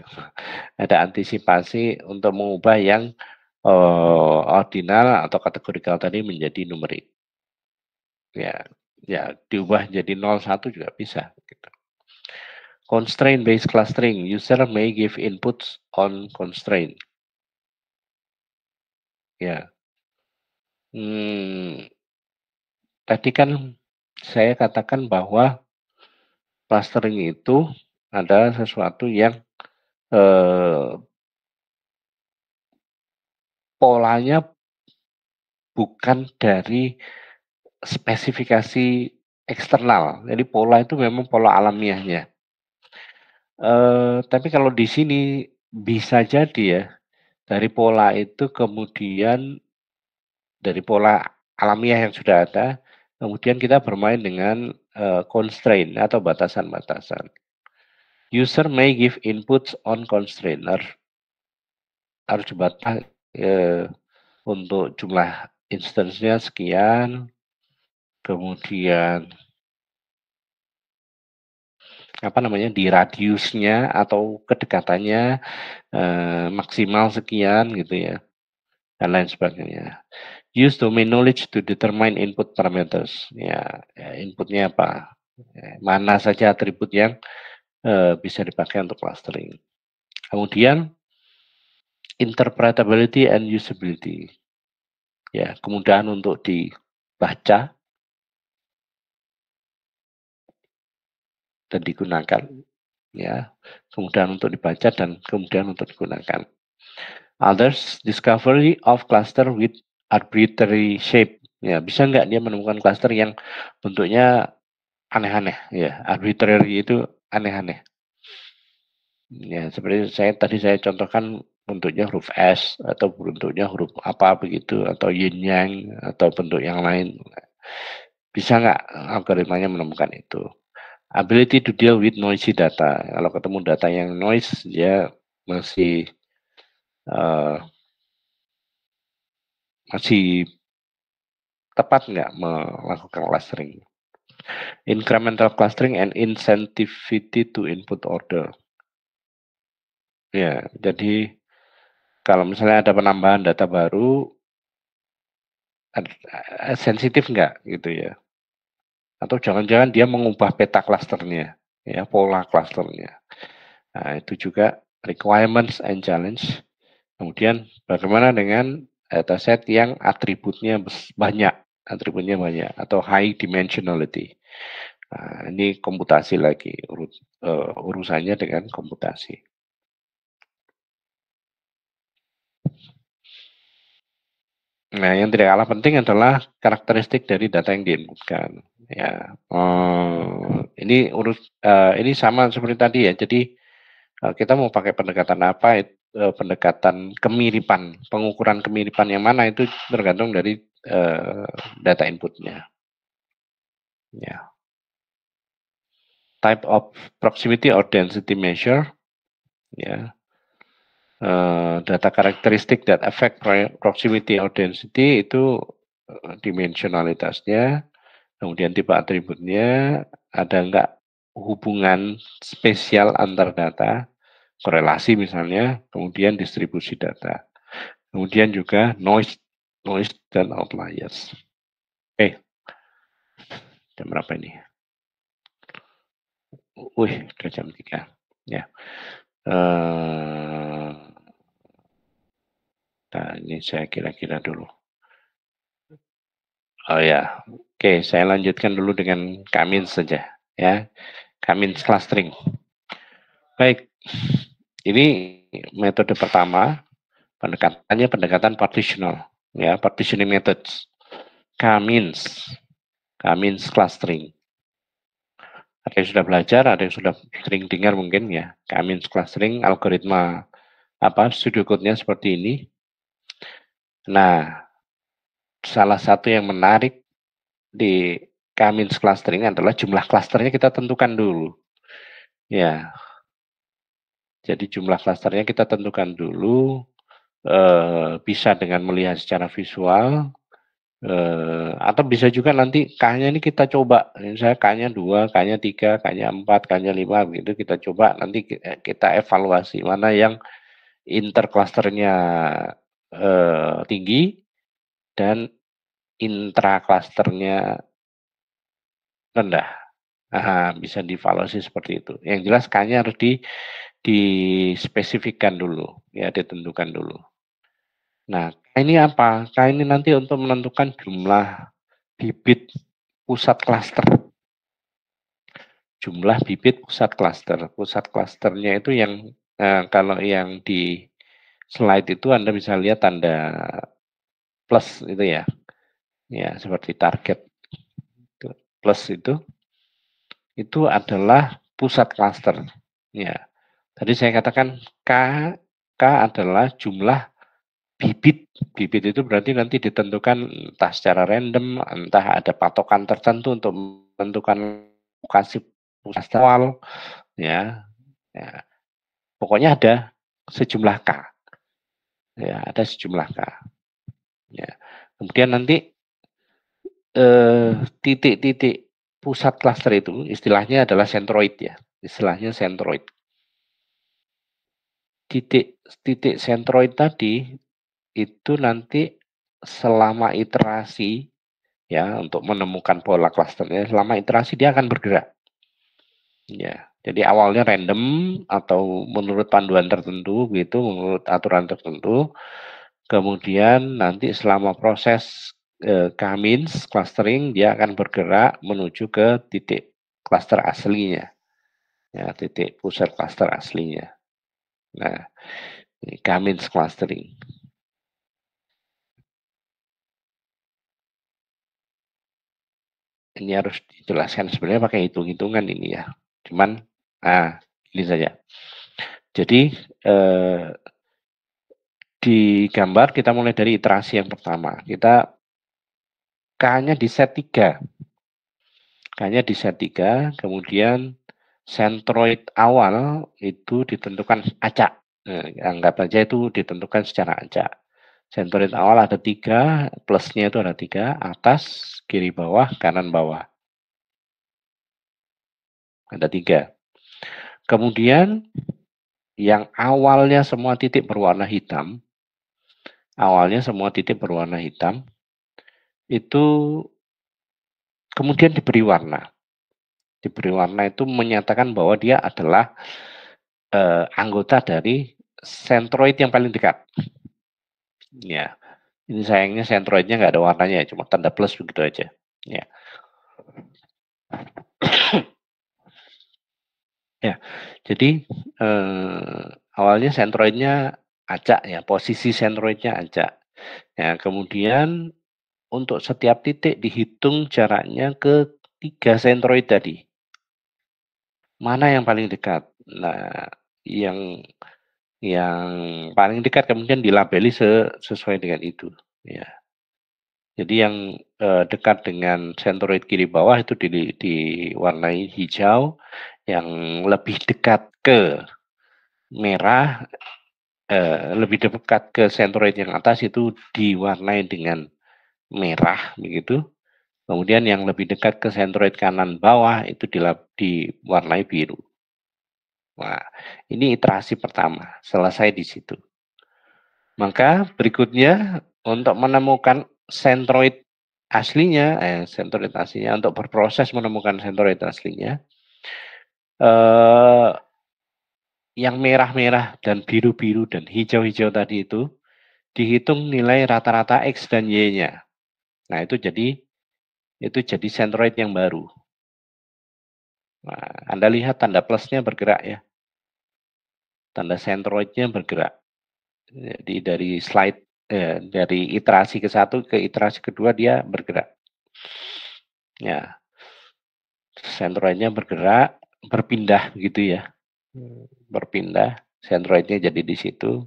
Ada antisipasi untuk mengubah yang ordinal atau kategorikal tadi menjadi numerik. Ya, ya diubah jadi 01 juga bisa gitu. Constraint based clustering, user may give inputs on constraint. Ya. Tadi kan saya katakan bahwa clustering itu adalah sesuatu yang polanya bukan dari spesifikasi eksternal. Jadi pola itu memang pola alamiahnya. Tapi kalau di sini bisa jadi ya, dari pola itu kemudian dari pola alamiah yang sudah ada, kemudian kita bermain dengan constraint atau batasan-batasan. User may give inputs on constraint. Harus dibatasi untuk jumlah instance-nya sekian, kemudian apa namanya di radiusnya atau kedekatannya maksimal sekian gitu ya, dan lain sebagainya. Use domain knowledge to determine input parameters. Ya inputnya apa? Mana saja atribut yang bisa dipakai untuk clustering. Kemudian interpretability and usability. Ya, kemudahan untuk dibaca dan digunakan. Ya, kemudahan untuk dibaca dan kemudian untuk digunakan. Others, discovery of cluster with arbitrary shape. Ya, bisa nggak dia menemukan cluster yang bentuknya aneh-aneh? Ya, arbitrary itu aneh-aneh. Ya, seperti tadi saya contohkan bentuknya huruf S atau bentuknya huruf apa begitu atau yin yang atau bentuk yang lain. Bisa nggak algoritmanya menemukan itu? Ability to deal with noisy data. Kalau ketemu data yang noise, dia masih masih tepat nggak melakukan clustering. Incremental clustering and insensitivity to input order. Ya, jadi kalau misalnya ada penambahan data baru, sensitif nggak gitu ya? Atau jangan-jangan dia mengubah peta klasternya, ya pola klasternya. Nah, itu juga requirements and challenge. Kemudian bagaimana dengan dataset yang atributnya banyak atau high dimensionality. Nah, ini komputasi lagi, urusannya dengan komputasi. Nah, yang tidak kalah penting adalah karakteristik dari data yang diinputkan. Ya, ini sama seperti tadi ya. Jadi kita mau pakai pendekatan apa? pendekatan kemiripan, pengukuran kemiripan yang mana itu tergantung dari data inputnya. Ya. Type of proximity or density measure, ya. Data karakteristik that affect proximity or density itu dimensionalitasnya, kemudian tipe atributnya, ada enggak hubungan spesial antar data, korelasi misalnya, kemudian distribusi data. Kemudian juga noise dan outliers. Jam berapa ini? Wih, udah jam 3. Ya. Nah, ini saya kira-kira dulu. Oh ya, oke, saya lanjutkan dulu dengan Kamins saja, ya. Kamins clustering. Baik, ini metode pertama, pendekatan partitional, ya, partitioning methods. Kamins clustering. Ada yang sudah belajar, ada yang sudah sering dengar mungkin ya. Kamins clustering, algoritma studio code-nya seperti ini. Nah, salah satu yang menarik di Kamins clustering adalah jumlah klasternya kita tentukan dulu. Ya. Jadi jumlah klasternya kita tentukan dulu, bisa dengan melihat secara visual, atau bisa juga nanti K-nya ini kita coba, misalnya K-nya 2, K-nya 3, K-nya 4, K-nya 5, begitu kita coba nanti kita evaluasi mana yang interclusternya tinggi dan intraklasternya rendah. Nah, bisa dievaluasi seperti itu. Yang jelas K-nya harus dispesifikkan dulu, ya, ditentukan dulu. Nah, ini apa? K ini nanti untuk menentukan jumlah bibit pusat klaster. Jumlah bibit pusat klaster. Pusat klasternya itu yang kalau yang di slide itu Anda bisa lihat tanda plus itu ya. Ya, seperti target. Plus itu adalah pusat klaster. Ya. Tadi saya katakan K adalah jumlah bibit. Bibit itu berarti nanti ditentukan entah secara random, entah ada patokan tertentu untuk menentukan lokasi pusat awal, ya. Ya. Pokoknya ada sejumlah K. Ya, ada sejumlah K. Ya. Kemudian nanti titik-titik pusat klaster itu istilahnya adalah centroid ya. Istilahnya centroid. Titik centroid tadi itu nanti selama iterasi ya untuk menemukan pola klasternya, selama iterasi dia akan bergerak. Ya, jadi awalnya random atau menurut panduan tertentu gitu, menurut aturan tertentu. Kemudian nanti selama proses K-means clustering dia akan bergerak menuju ke titik klaster aslinya. Ya, titik pusat klaster aslinya. Nah, ini K-means clustering. Ini harus dijelaskan sebenarnya pakai hitung-hitungan ini ya. Cuman, ini saja. Jadi, di gambar kita mulai dari iterasi yang pertama. Kita K-nya di set 3. K-nya di set 3, kemudian centroid awal itu ditentukan acak. Nah, anggap aja itu ditentukan secara acak. Centroid awal ada 3, plusnya itu ada 3, atas, kiri bawah, kanan bawah. Ada 3. Kemudian yang awalnya semua titik berwarna hitam, itu kemudian diberi warna. Diberi warna itu menyatakan bahwa dia adalah anggota dari centroid yang paling dekat. Ya, ini sayangnya centroidnya nggak ada warnanya, cuma tanda plus begitu aja. Ya. Ya, jadi awalnya centroidnya acak ya, posisi centroidnya acak. Ya, kemudian untuk setiap titik dihitung jaraknya ke 3 centroid tadi. Mana yang paling dekat? Nah, yang yang paling dekat kemudian dilabeli sesuai dengan itu, ya. Jadi yang, dekat dengan sentroid kiri bawah itu diwarnai hijau, yang lebih dekat ke merah, lebih dekat ke sentroid yang atas itu diwarnai dengan merah begitu, kemudian yang lebih dekat ke sentroid kanan bawah itu diwarnai biru. Wah, ini iterasi pertama, selesai di situ. Maka berikutnya untuk menemukan sentroid aslinya, untuk berproses menemukan sentroid aslinya, eh, yang merah-merah dan biru-biru dan hijau-hijau tadi itu dihitung nilai rata-rata X dan Y-nya. Nah, itu jadi sentroid yang baru. Nah, Anda lihat tanda plusnya bergerak ya. Tanda sentroidnya bergerak. Jadi dari iterasi ke satu ke iterasi kedua dia bergerak. Ya, sentroidnya bergerak, berpindah gitu ya. Berpindah, sentroidnya jadi di situ.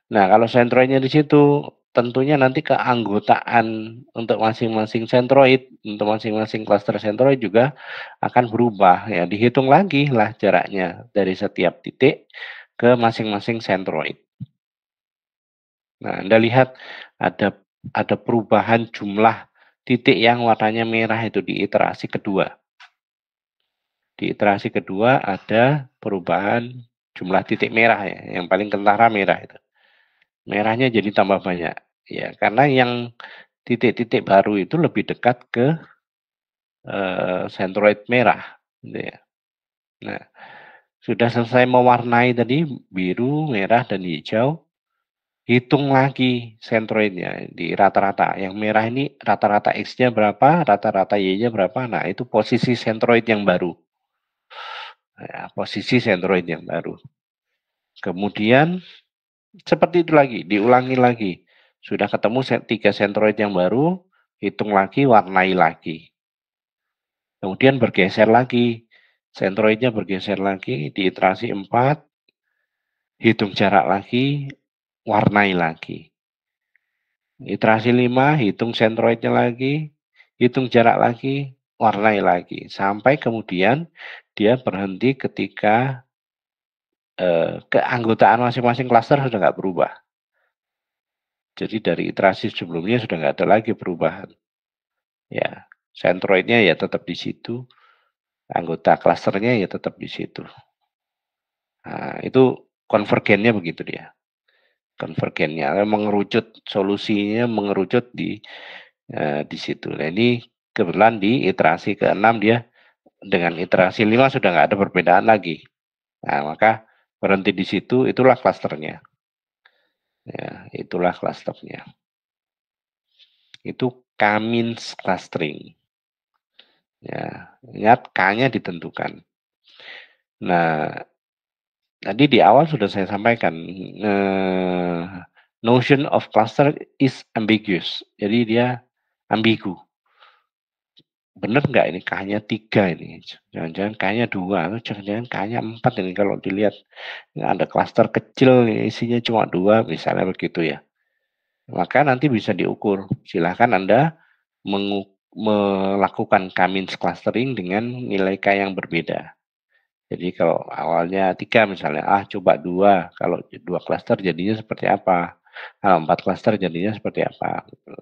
Nah, kalau sentroidnya di situ, tentunya nanti keanggotaan untuk masing-masing sentroid, untuk masing-masing cluster sentroid juga akan berubah ya. Dihitung lagi lah jaraknya dari setiap titik ke masing-masing sentroid. Nah, Anda lihat ada ada perubahan jumlah titik yang warnanya merah itu di iterasi kedua. Di iterasi kedua ada perubahan jumlah titik merah ya, yang paling kentara merah itu. Merahnya jadi tambah banyak. Ya, karena yang titik-titik baru itu lebih dekat ke sentroid merah, gitu ya. Nah, sudah selesai mewarnai tadi biru, merah, dan hijau, hitung lagi sentroidnya di rata-rata. Yang merah ini rata-rata X-nya berapa, rata-rata Y-nya berapa. Nah, itu posisi sentroid yang baru. Ya, posisi sentroid yang baru. Kemudian seperti itu lagi, diulangi lagi. Sudah ketemu 3 sentroid yang baru, hitung lagi, warnai lagi. Kemudian bergeser lagi, sentroidnya bergeser lagi, di iterasi 4, hitung jarak lagi, warnai lagi. Iterasi 5, hitung sentroidnya lagi, hitung jarak lagi, warnai lagi. Sampai kemudian dia berhenti ketika keanggotaan masing-masing klaster sudah nggak berubah. Jadi dari iterasi sebelumnya sudah nggak ada lagi perubahan. Ya, sentroidnya ya tetap di situ, anggota klasternya ya tetap di situ. Nah, itu konvergennya begitu dia. Konvergennya mengerucut, solusinya mengerucut di situ. Nah, ini kebetulan di iterasi ke-6 dia dengan iterasi 5 sudah nggak ada perbedaan lagi. Nah, maka berhenti di situ, itulah klasternya. Ya, itulah klasternya. Itu K-means clustering. Ya, ingat K-nya ditentukan. Nah, tadi di awal sudah saya sampaikan, notion of cluster is ambiguous. Jadi dia ambigu. Benar nggak ini K-nya 3 ini? Jangan-jangan K-nya 2, atau jangan-jangan K-nya 4 ini kalau dilihat ada klaster kecil isinya cuma 2, misalnya begitu ya. Maka nanti bisa diukur. Silahkan Anda melakukan K-means clustering dengan nilai K yang berbeda. Jadi kalau awalnya 3 misalnya, coba 2, kalau 2 klaster jadinya seperti apa? Kalau 4 klaster jadinya seperti apa? Gitu.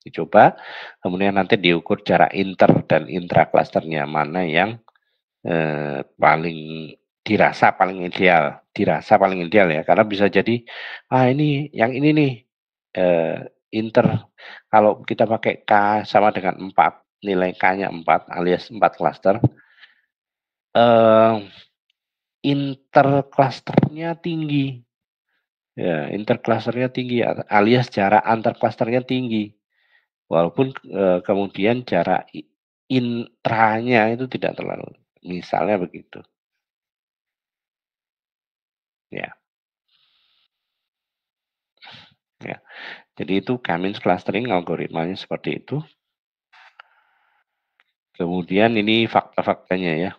Dicoba, kemudian nanti diukur jarak inter dan intra klasternya mana yang paling dirasa paling ideal ya, karena bisa jadi, ini yang ini nih, inter kalau kita pakai K sama dengan 4, nilai K-nya 4 alias 4 klaster, eee interclusternya tinggi. Ya, interclusternya tinggi alias jarak antar klasternya tinggi. Walaupun, kemudian jarak intranya itu tidak terlalu. Misalnya begitu. Ya, ya. Jadi itu K-means clustering algoritmanya seperti itu. Kemudian ini fakta-faktanya ya.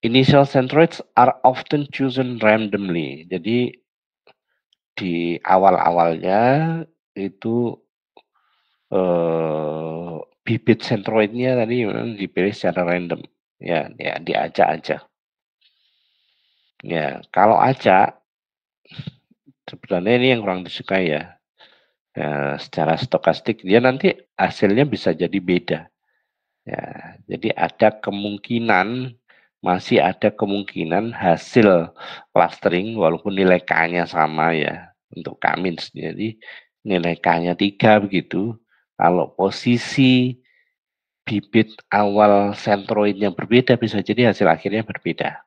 Initial centroids are often chosen randomly. Jadi di awal-awalnya itu bibit centroidnya tadi memang dipilih secara random. Ya, diacak aja. Ya, kalau acak sebenarnya ini yang kurang disukai ya. Secara stokastik dia nanti hasilnya bisa jadi beda. Ya, jadi masih ada kemungkinan hasil clustering walaupun nilai K-nya sama ya untuk K-. Jadi nilai K-nya 3 begitu. Kalau posisi bibit awal centroidnya berbeda bisa jadi hasil akhirnya berbeda.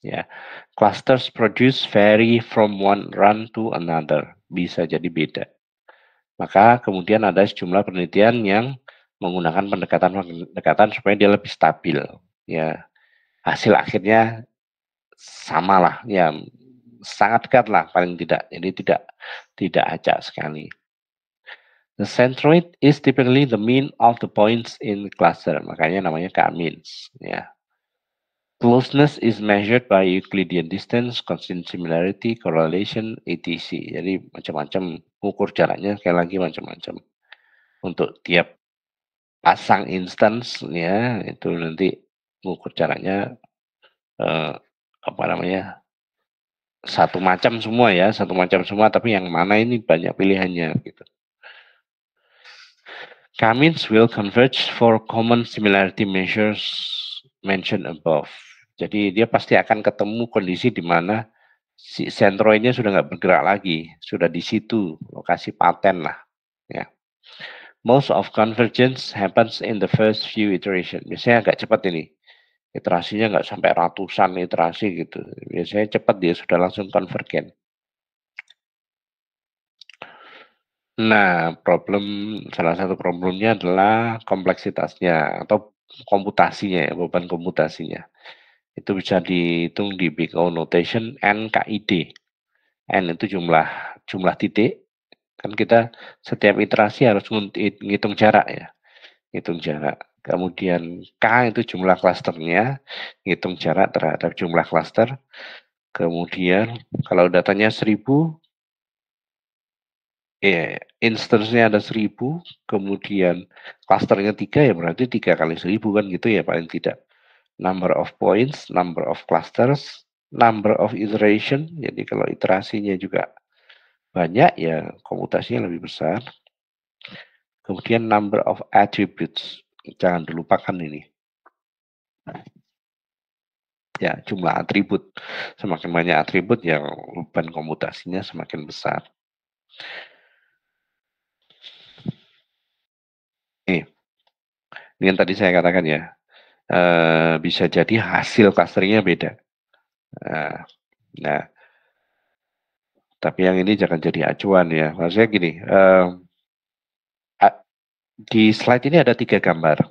Ya, clusters produce vary from one run to another, bisa jadi beda. Maka kemudian ada sejumlah penelitian yang menggunakan pendekatan supaya dia lebih stabil. Ya, hasil akhirnya samalah, ya sangat dekat lah paling tidak. Jadi tidak acak sekali. The centroid is typically the mean of the points in cluster, makanya namanya K-means. Ya. Closeness is measured by Euclidean distance, constant similarity, correlation, etc. Jadi macam-macam ukur jaraknya, sekali lagi macam-macam. Untuk tiap pasang instance ya itu nanti ukur jaraknya apa namanya satu macam semua ya, satu macam semua, tapi yang mana ini banyak pilihannya gitu. K-means will converge for common similarity measures mentioned above. Jadi dia pasti akan ketemu kondisi di mana si centroidnya sudah nggak bergerak lagi, sudah di situ lokasi paten lah. Ya. Most of convergence happens in the first few iteration. Biasanya agak cepat ini, iterasinya nggak sampai ratusan iterasi gitu. Biasanya cepat dia sudah langsung konvergen. Nah, salah satu problemnya adalah kompleksitasnya atau komputasinya ya, beban komputasinya. Itu bisa dihitung di Big O notation NKID. N itu jumlah titik. Kan kita setiap iterasi harus ngitung jarak ya. Hitung jarak. Kemudian K itu jumlah klasternya, hitung jarak terhadap jumlah klaster. Kemudian kalau datanya 1000, instance-nya ada 1000, kemudian klasternya 3 ya berarti 3 kali 1000 kan gitu ya paling tidak. Number of points, number of clusters, number of iteration, jadi kalau iterasinya juga banyak ya komputasinya lebih besar. Kemudian number of attributes, jangan dilupakan ini. Ya, jumlah atribut. Semakin banyak atribut ya beban komputasinya semakin besar. Ini yang tadi saya katakan ya, bisa jadi hasil clusteringnya beda. Nah, tapi yang ini jangan jadi acuan ya. Maksudnya gini, di slide ini ada 3 gambar.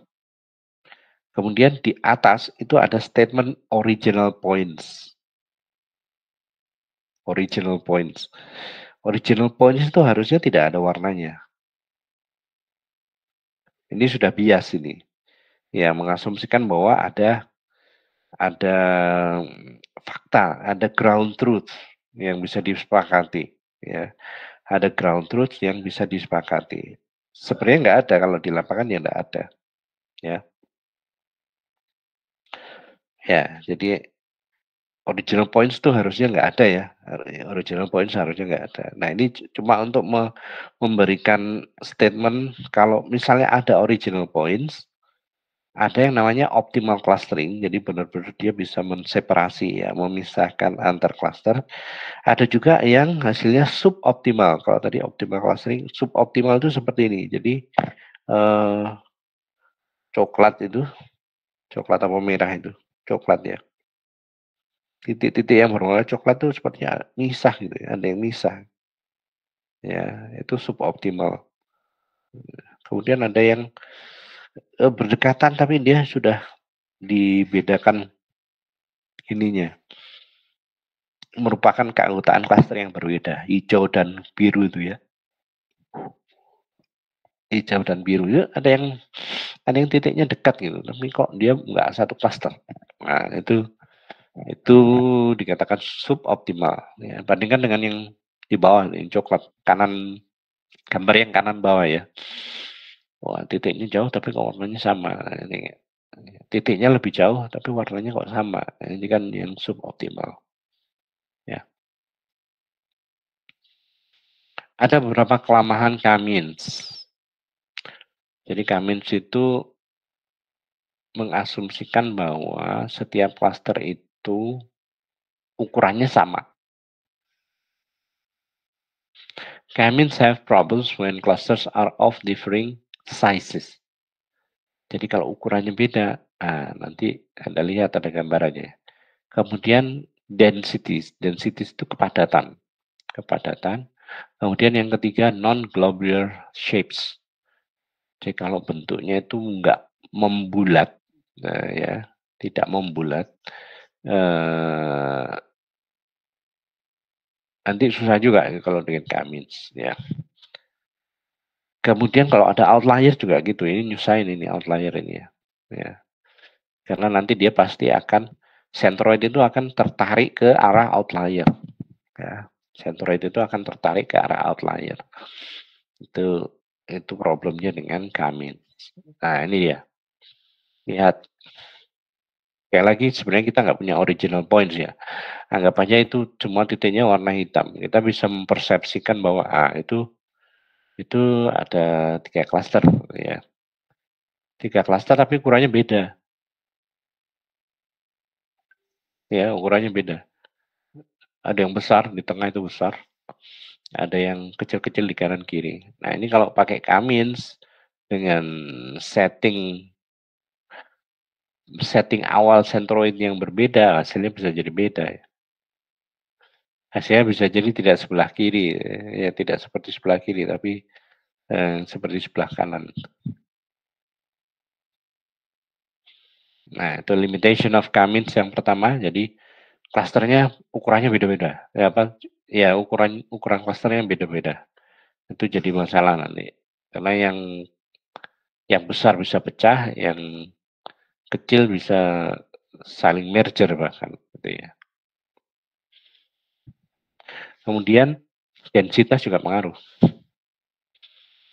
Kemudian di atas itu ada statement original points. Original points. Original points itu harusnya tidak ada warnanya. Ini sudah bias ini. Ya, mengasumsikan bahwa ada fakta, ada ground truth yang bisa disepakati. Ya, ada ground truth yang bisa disepakati. Sebenarnya nggak ada kalau di lapangan ya nggak ada. Ya, ya. Jadi original points itu harusnya nggak ada ya. Original points harusnya nggak ada. Nah ini cuma untuk memberikan statement kalau misalnya ada original points, ada yang namanya optimal clustering. Jadi benar-benar dia bisa menseparasi ya, memisahkan antar cluster. Ada juga yang hasilnya suboptimal. Kalau tadi optimal clustering, suboptimal itu seperti ini. Jadi coklat apa merah itu? Coklat ya. Titik-titik yang berwarna coklat itu sepertinya misah gitu ya, ada yang misah. Ya, itu suboptimal. Kemudian ada yang berdekatan tapi dia sudah dibedakan ininya. Merupakan keanggotaan klaster yang berbeda, hijau dan biru itu ya. Hijau dan biru ya, ada yang titiknya dekat gitu, tapi kok dia nggak satu klaster. Nah, itu Itu dikatakan suboptimal, ya. Bandingkan dengan yang di bawah, yang coklat, kanan, gambar yang kanan bawah ya. Wah, titiknya jauh tapi kok warnanya sama. Ini titiknya lebih jauh tapi warnanya kok sama. Ini kan yang suboptimal. Ya. Ada beberapa kelemahan Kamins. Jadi Kamins itu mengasumsikan bahwa setiap klaster itu ukurannya sama. Kamins have problems when clusters are of differing sizes. Jadi kalau ukurannya beda, nanti Anda lihat ada gambarannya. Kemudian densities, densities itu kepadatan. Kepadatan. Kemudian yang ketiga non-globular shapes. Jadi kalau bentuknya itu enggak membulat, ya, tidak membulat, nanti susah juga kalau dengan Kamins, ya. Kemudian kalau ada outlier juga gitu, ini nyusahin ini outlier ini ya. Ya. Karena nanti dia pasti akan centroid itu akan tertarik ke arah outlier. Ya. Centroid itu akan tertarik ke arah outlier. Itu problemnya dengan Kamins. Nah, ini dia. Lihat. Kayak lagi sebenarnya kita nggak punya original points ya. Anggap aja itu semua titiknya warna hitam. Kita bisa mempersepsikan bahwa itu ada 3 klaster ya. 3 klaster tapi ukurannya beda. Ya, ukurannya beda. Ada yang besar, di tengah itu besar. Ada yang kecil-kecil di kanan kiri. Nah, ini kalau pakai Kamins dengan setting awal centroid yang berbeda, hasilnya bisa jadi beda ya. Hasilnya bisa jadi tidak sebelah kiri, ya tidak seperti sebelah kiri, tapi seperti sebelah kanan. Nah, itu limitation of Kamins yang pertama. Jadi klasternya ukurannya beda-beda. Ya apa? Ya ukuran klasternya beda-beda. Itu jadi masalah nanti. Karena yang besar bisa pecah, yang kecil bisa saling merger bahkan gitu ya. Kemudian densitas juga pengaruh.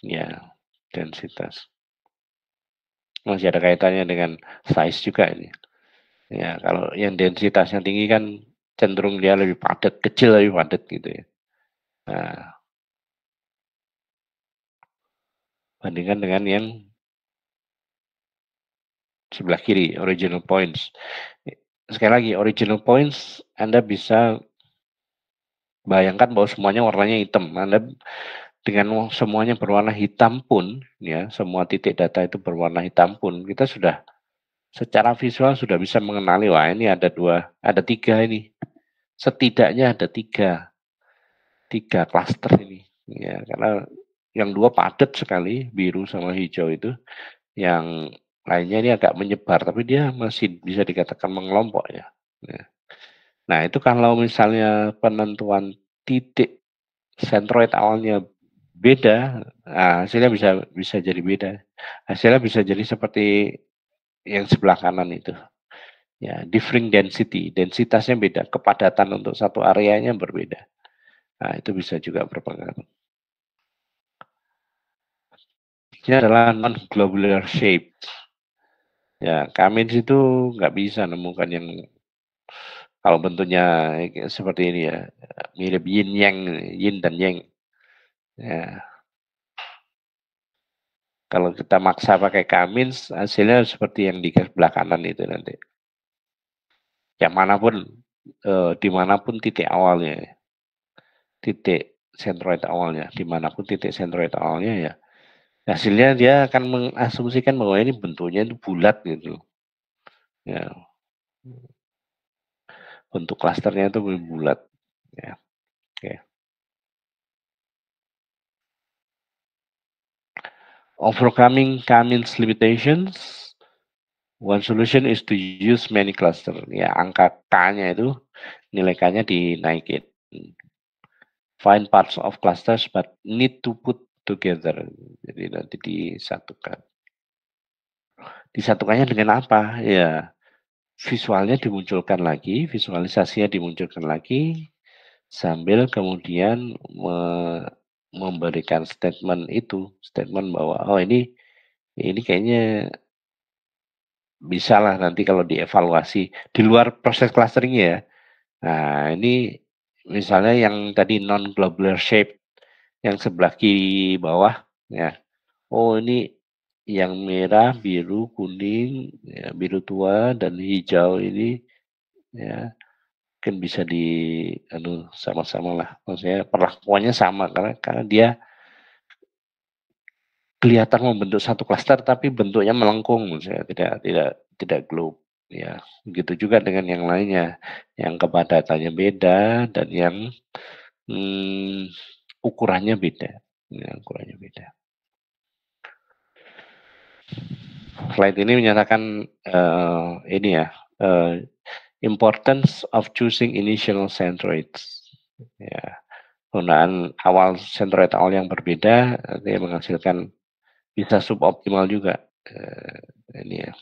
Ya, densitas. Masih ada kaitannya dengan size juga ini. Ya, kalau yang densitasnya tinggi kan cenderung dia lebih padat, kecil lebih padat gitu ya. Nah, bandingkan dengan yang sebelah kiri, original points. Sekali lagi, original points Anda bisa bayangkan bahwa semuanya warnanya hitam. Anda dengan semuanya berwarna hitam pun, ya, semua titik data itu berwarna hitam pun, kita sudah secara visual sudah bisa mengenali, wah ini ada 3 ini. Setidaknya ada 3 klaster ini. Ya, karena yang 2 padat sekali, biru sama hijau itu, yang lainnya ini agak menyebar, tapi dia masih bisa dikatakan mengelompok ya. Nah itu kalau misalnya penentuan titik sentroid awalnya beda, hasilnya bisa jadi beda. Hasilnya bisa jadi seperti yang sebelah kanan itu. Ya, differing density, densitasnya beda, kepadatan untuk satu areanya berbeda. Nah, itu bisa juga berpengaruh. Ini adalah non-globular shape. Ya, kami di situ nggak bisa nemukan yang kalau bentuknya seperti ini ya, mirip yin yang, yin dan yang. Ya, kalau kita maksa pakai Kamins, hasilnya seperti yang di sebelah kanan itu nanti. Yang manapun, dimanapun titik awalnya, titik sentroid awalnya, dimanapun titik sentroid awalnya ya, hasilnya dia akan mengasumsikan bahwa ini bentuknya itu bulat gitu. Ya, bentuk klasternya itu bulat. Ya, oke. Overcoming Kamins limitations. One solution is to use many cluster. Ya, angka K-nya itu nilai K-nya dinaikin. Find parts of clusters but need to put together. Jadi nanti disatukan. Disatukannya dengan apa? Ya, visualnya dimunculkan lagi, visualisasinya dimunculkan lagi, sambil kemudian memberikan statement itu, statement bahwa, "Oh ini kayaknya bisalah nanti kalau dievaluasi." Di luar proses clustering-nya ya. Nah, ini misalnya yang tadi non-globular shape, yang sebelah kiri bawah, ya. Oh ini yang merah, biru, kuning, ya, biru tua, dan hijau ini, ya mungkin bisa sama-sama lah. Maksudnya perlakuannya sama karena dia kelihatan membentuk satu klaster tapi bentuknya melengkung, maksudnya tidak globe. Ya, begitu juga dengan yang lainnya, yang kepadatannya beda dan yang ukurannya beda. Ya, ukurannya beda. Slide ini menyatakan ini ya, importance of choosing initial centroids. Ya, penggunaan awal centroid awal yang berbeda nanti menghasilkan bisa suboptimal juga. Ini ya,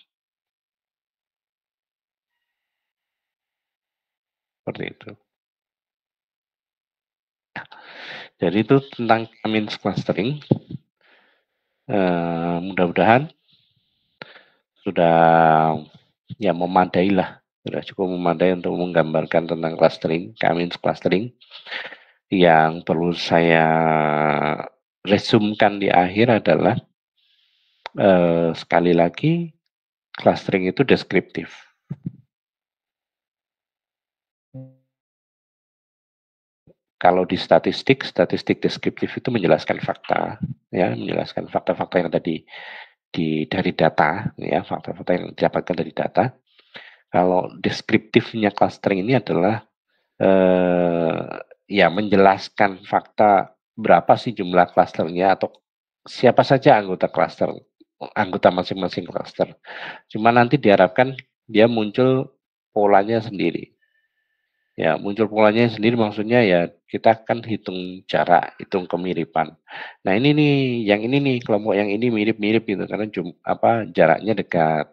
seperti itu. Jadi itu tentang K-means clustering. Mudah-mudahan sudah ya memadai lah, sudah cukup memadai untuk menggambarkan tentang clustering, K-means clustering. Yang perlu saya resumkan di akhir adalah sekali lagi clustering itu deskriptif. Kalau di statistik deskriptif itu menjelaskan fakta, ya, menjelaskan fakta-fakta yang tadi dari data, ya, fakta-fakta yang didapatkan dari data. Kalau deskriptifnya clustering ini adalah ya menjelaskan fakta berapa sih jumlah klasternya atau siapa saja anggota cluster, anggota masing-masing cluster. Cuma nanti diharapkan dia muncul polanya sendiri. Ya, muncul polanya sendiri maksudnya ya kita kan hitung jarak, hitung kemiripan. Nah ini nih, yang ini nih, kelompok yang ini mirip-mirip gitu karena jaraknya dekat,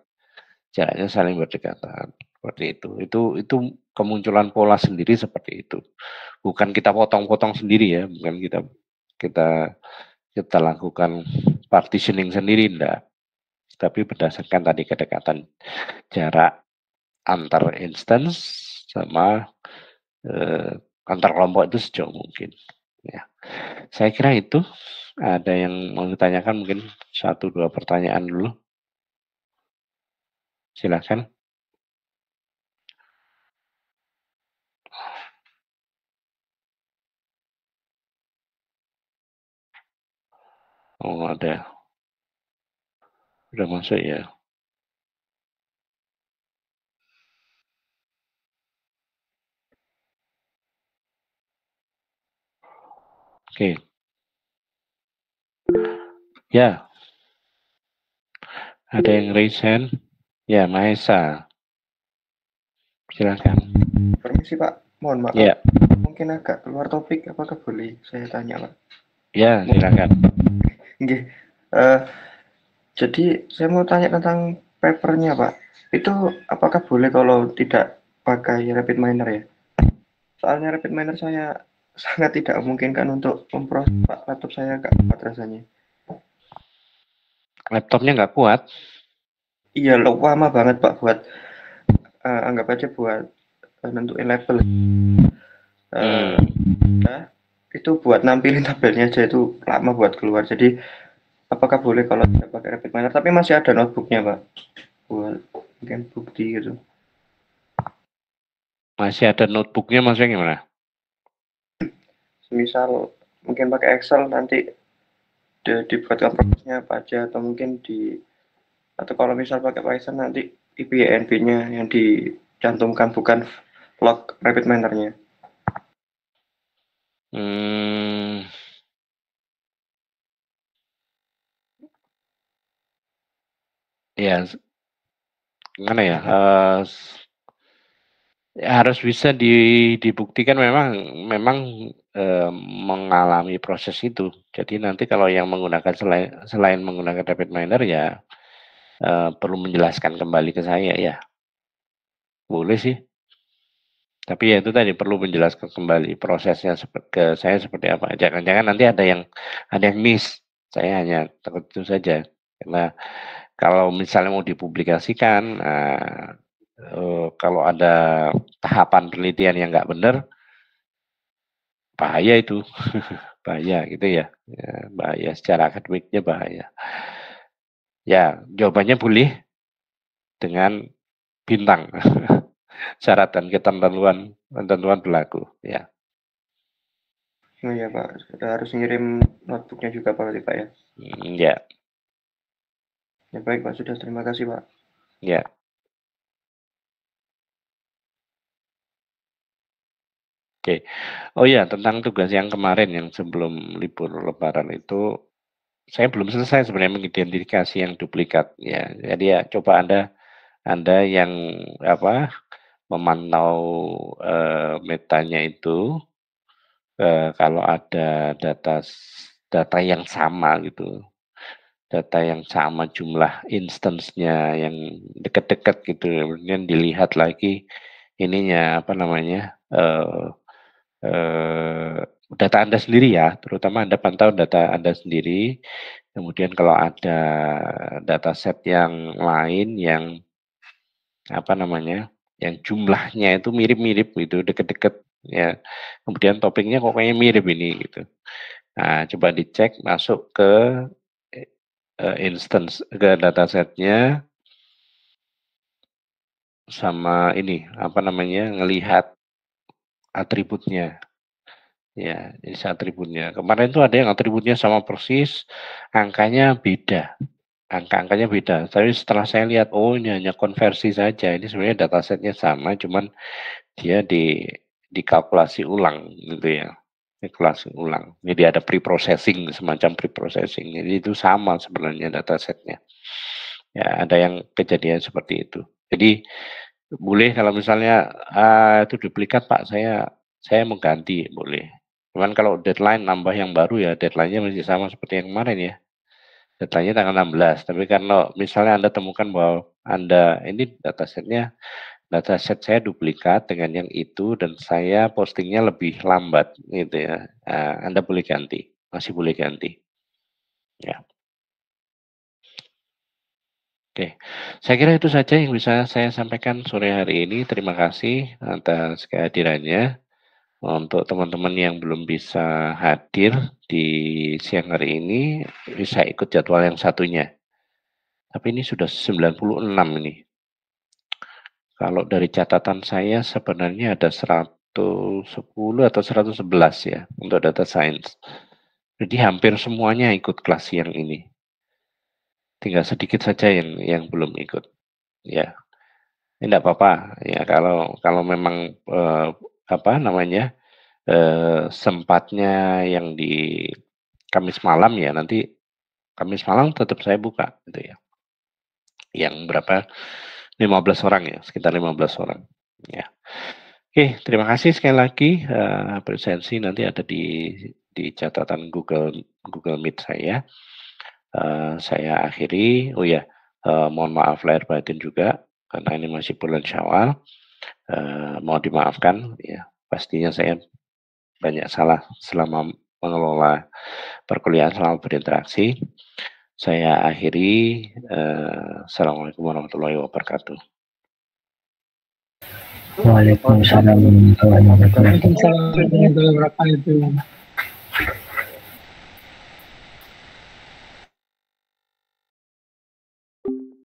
jaraknya saling berdekatan. Seperti itu. Itu kemunculan pola sendiri seperti itu. Bukan kita potong-potong sendiri ya, bukan kita lakukan partitioning sendiri enggak. Tapi berdasarkan tadi kedekatan jarak antar instance sama antar kelompok itu sejauh mungkin. Ya. Saya kira itu. Ada yang mau ditanyakan mungkin 1-2 pertanyaan dulu. Silakan. Oh ada. Udah masuk ya. Oke. Ya. Ada yang raise hand? Ya, Mahesa. Silakan. Permisi Pak, mohon maaf. Ya. Mungkin agak keluar topik, apakah boleh saya tanya Pak? Ya, silakan. Oke. Jadi saya mau tanya tentang papernya Pak. Itu apakah boleh kalau tidak pakai rapid miner ya? Soalnya rapid miner saya sangat tidak memungkinkan untuk memproses Pak. Laptop saya agak kuat rasanya. Laptopnya nggak kuat? Iya, lama banget Pak buat anggap aja buat nentuin label. Itu buat nampilin tabelnya aja itu lama buat keluar. Jadi apakah boleh kalau tidak pakai rapid miner? Tapi masih ada notebooknya Pak buat mungkin bukti gitu. Masih ada notebooknya, maksudnya gimana? Misal mungkin pakai Excel nanti dibuatkan prosesnya apa aja atau mungkin atau kalau misal pakai Python nanti IPNB-nya yang dicantumkan bukan log rapid miner-nya. Ya, gimana ya? Harus bisa dibuktikan memang mengalami proses itu. Jadi nanti kalau yang menggunakan selain menggunakan rapid miner ya perlu menjelaskan kembali ke saya ya. boleh sih. Tapi ya itu tadi perlu menjelaskan kembali prosesnya ke saya seperti apa. Jangan-jangan nanti ada yang miss. Saya hanya takut itu saja. Karena kalau misalnya mau dipublikasikan, kalau ada tahapan penelitian yang nggak benar, bahaya itu. Bahaya gitu ya. Bahaya secara akademiknya bahaya. Ya, jawabannya boleh dengan bintang. Syarat dan ketentuan berlaku ya. Oh iya Pak, sudah harus ngirim notebooknya juga Pak, berarti Pak ya. Ya. Ya baik Pak, sudah, terima kasih Pak. Ya. Oke. Oh ya, tentang tugas yang kemarin yang sebelum libur Lebaran itu, saya belum selesai sebenarnya mengidentifikasi yang duplikat ya. Jadi ya coba Anda yang memantau metanya itu, kalau ada data yang sama gitu, data yang sama jumlah instance-nya yang dekat-dekat gitu, kemudian dilihat lagi ininya data Anda sendiri ya, terutama Anda pantau data Anda sendiri. Kemudian kalau ada dataset yang lain yang yang jumlahnya itu mirip-mirip gitu, deket-deket ya. Kemudian topiknya kok kayaknya mirip ini gitu. Nah, coba dicek masuk ke instance ke datasetnya sama ini ngelihat atributnya. Ya, ini atributnya. Kemarin tuh ada yang atributnya sama persis, angkanya beda. Angka-angkanya beda. Tapi setelah saya lihat, oh ini hanya konversi saja. Ini sebenarnya datasetnya sama, cuman dia dikalkulasi ulang gitu ya. Kalkulasi ulang. Jadi ada pre-processing, semacam pre-processing. Jadi itu sama sebenarnya datasetnya. Ya, ada yang kejadian seperti itu. Jadi boleh kalau misalnya itu duplikat Pak, saya mau ganti, boleh. Cuman kalau deadline nambah yang baru ya deadline-nya masih sama seperti yang kemarin ya. Deadline-nya tanggal 16. Tapi kalau misalnya Anda temukan bahwa ini dataset saya duplikat dengan yang itu dan saya postingnya lebih lambat gitu ya. Anda boleh ganti, masih boleh ganti. Ya. Oke, saya kira itu saja yang bisa saya sampaikan sore hari ini. Terima kasih atas kehadirannya. Untuk teman-teman yang belum bisa hadir di siang hari ini, bisa ikut jadwal yang satunya. Tapi ini sudah 96 ini. Kalau dari catatan saya sebenarnya ada 110 atau 111 ya untuk data science. Jadi hampir semuanya ikut kelas yang ini. Tinggal sedikit saja yang belum ikut. Ya, ini tidak apa-apa ya kalau memang sempatnya yang di Kamis malam ya, nanti Kamis malam tetap saya buka gitu ya. Yang berapa? 15 orang ya, sekitar 15 orang. Ya. Oke, terima kasih sekali lagi. Presensi nanti ada di catatan Google Meet saya. Saya akhiri. Oh ya, mohon maaf lahir batin juga karena ini masih bulan Syawal. Mohon dimaafkan ya. Pastinya saya banyak salah selama mengelola perkuliahan, selama berinteraksi. Saya akhiri. Assalamualaikum warahmatullahi wabarakatuh. Waalaikumsalam warahmatullahi wabarakatuh.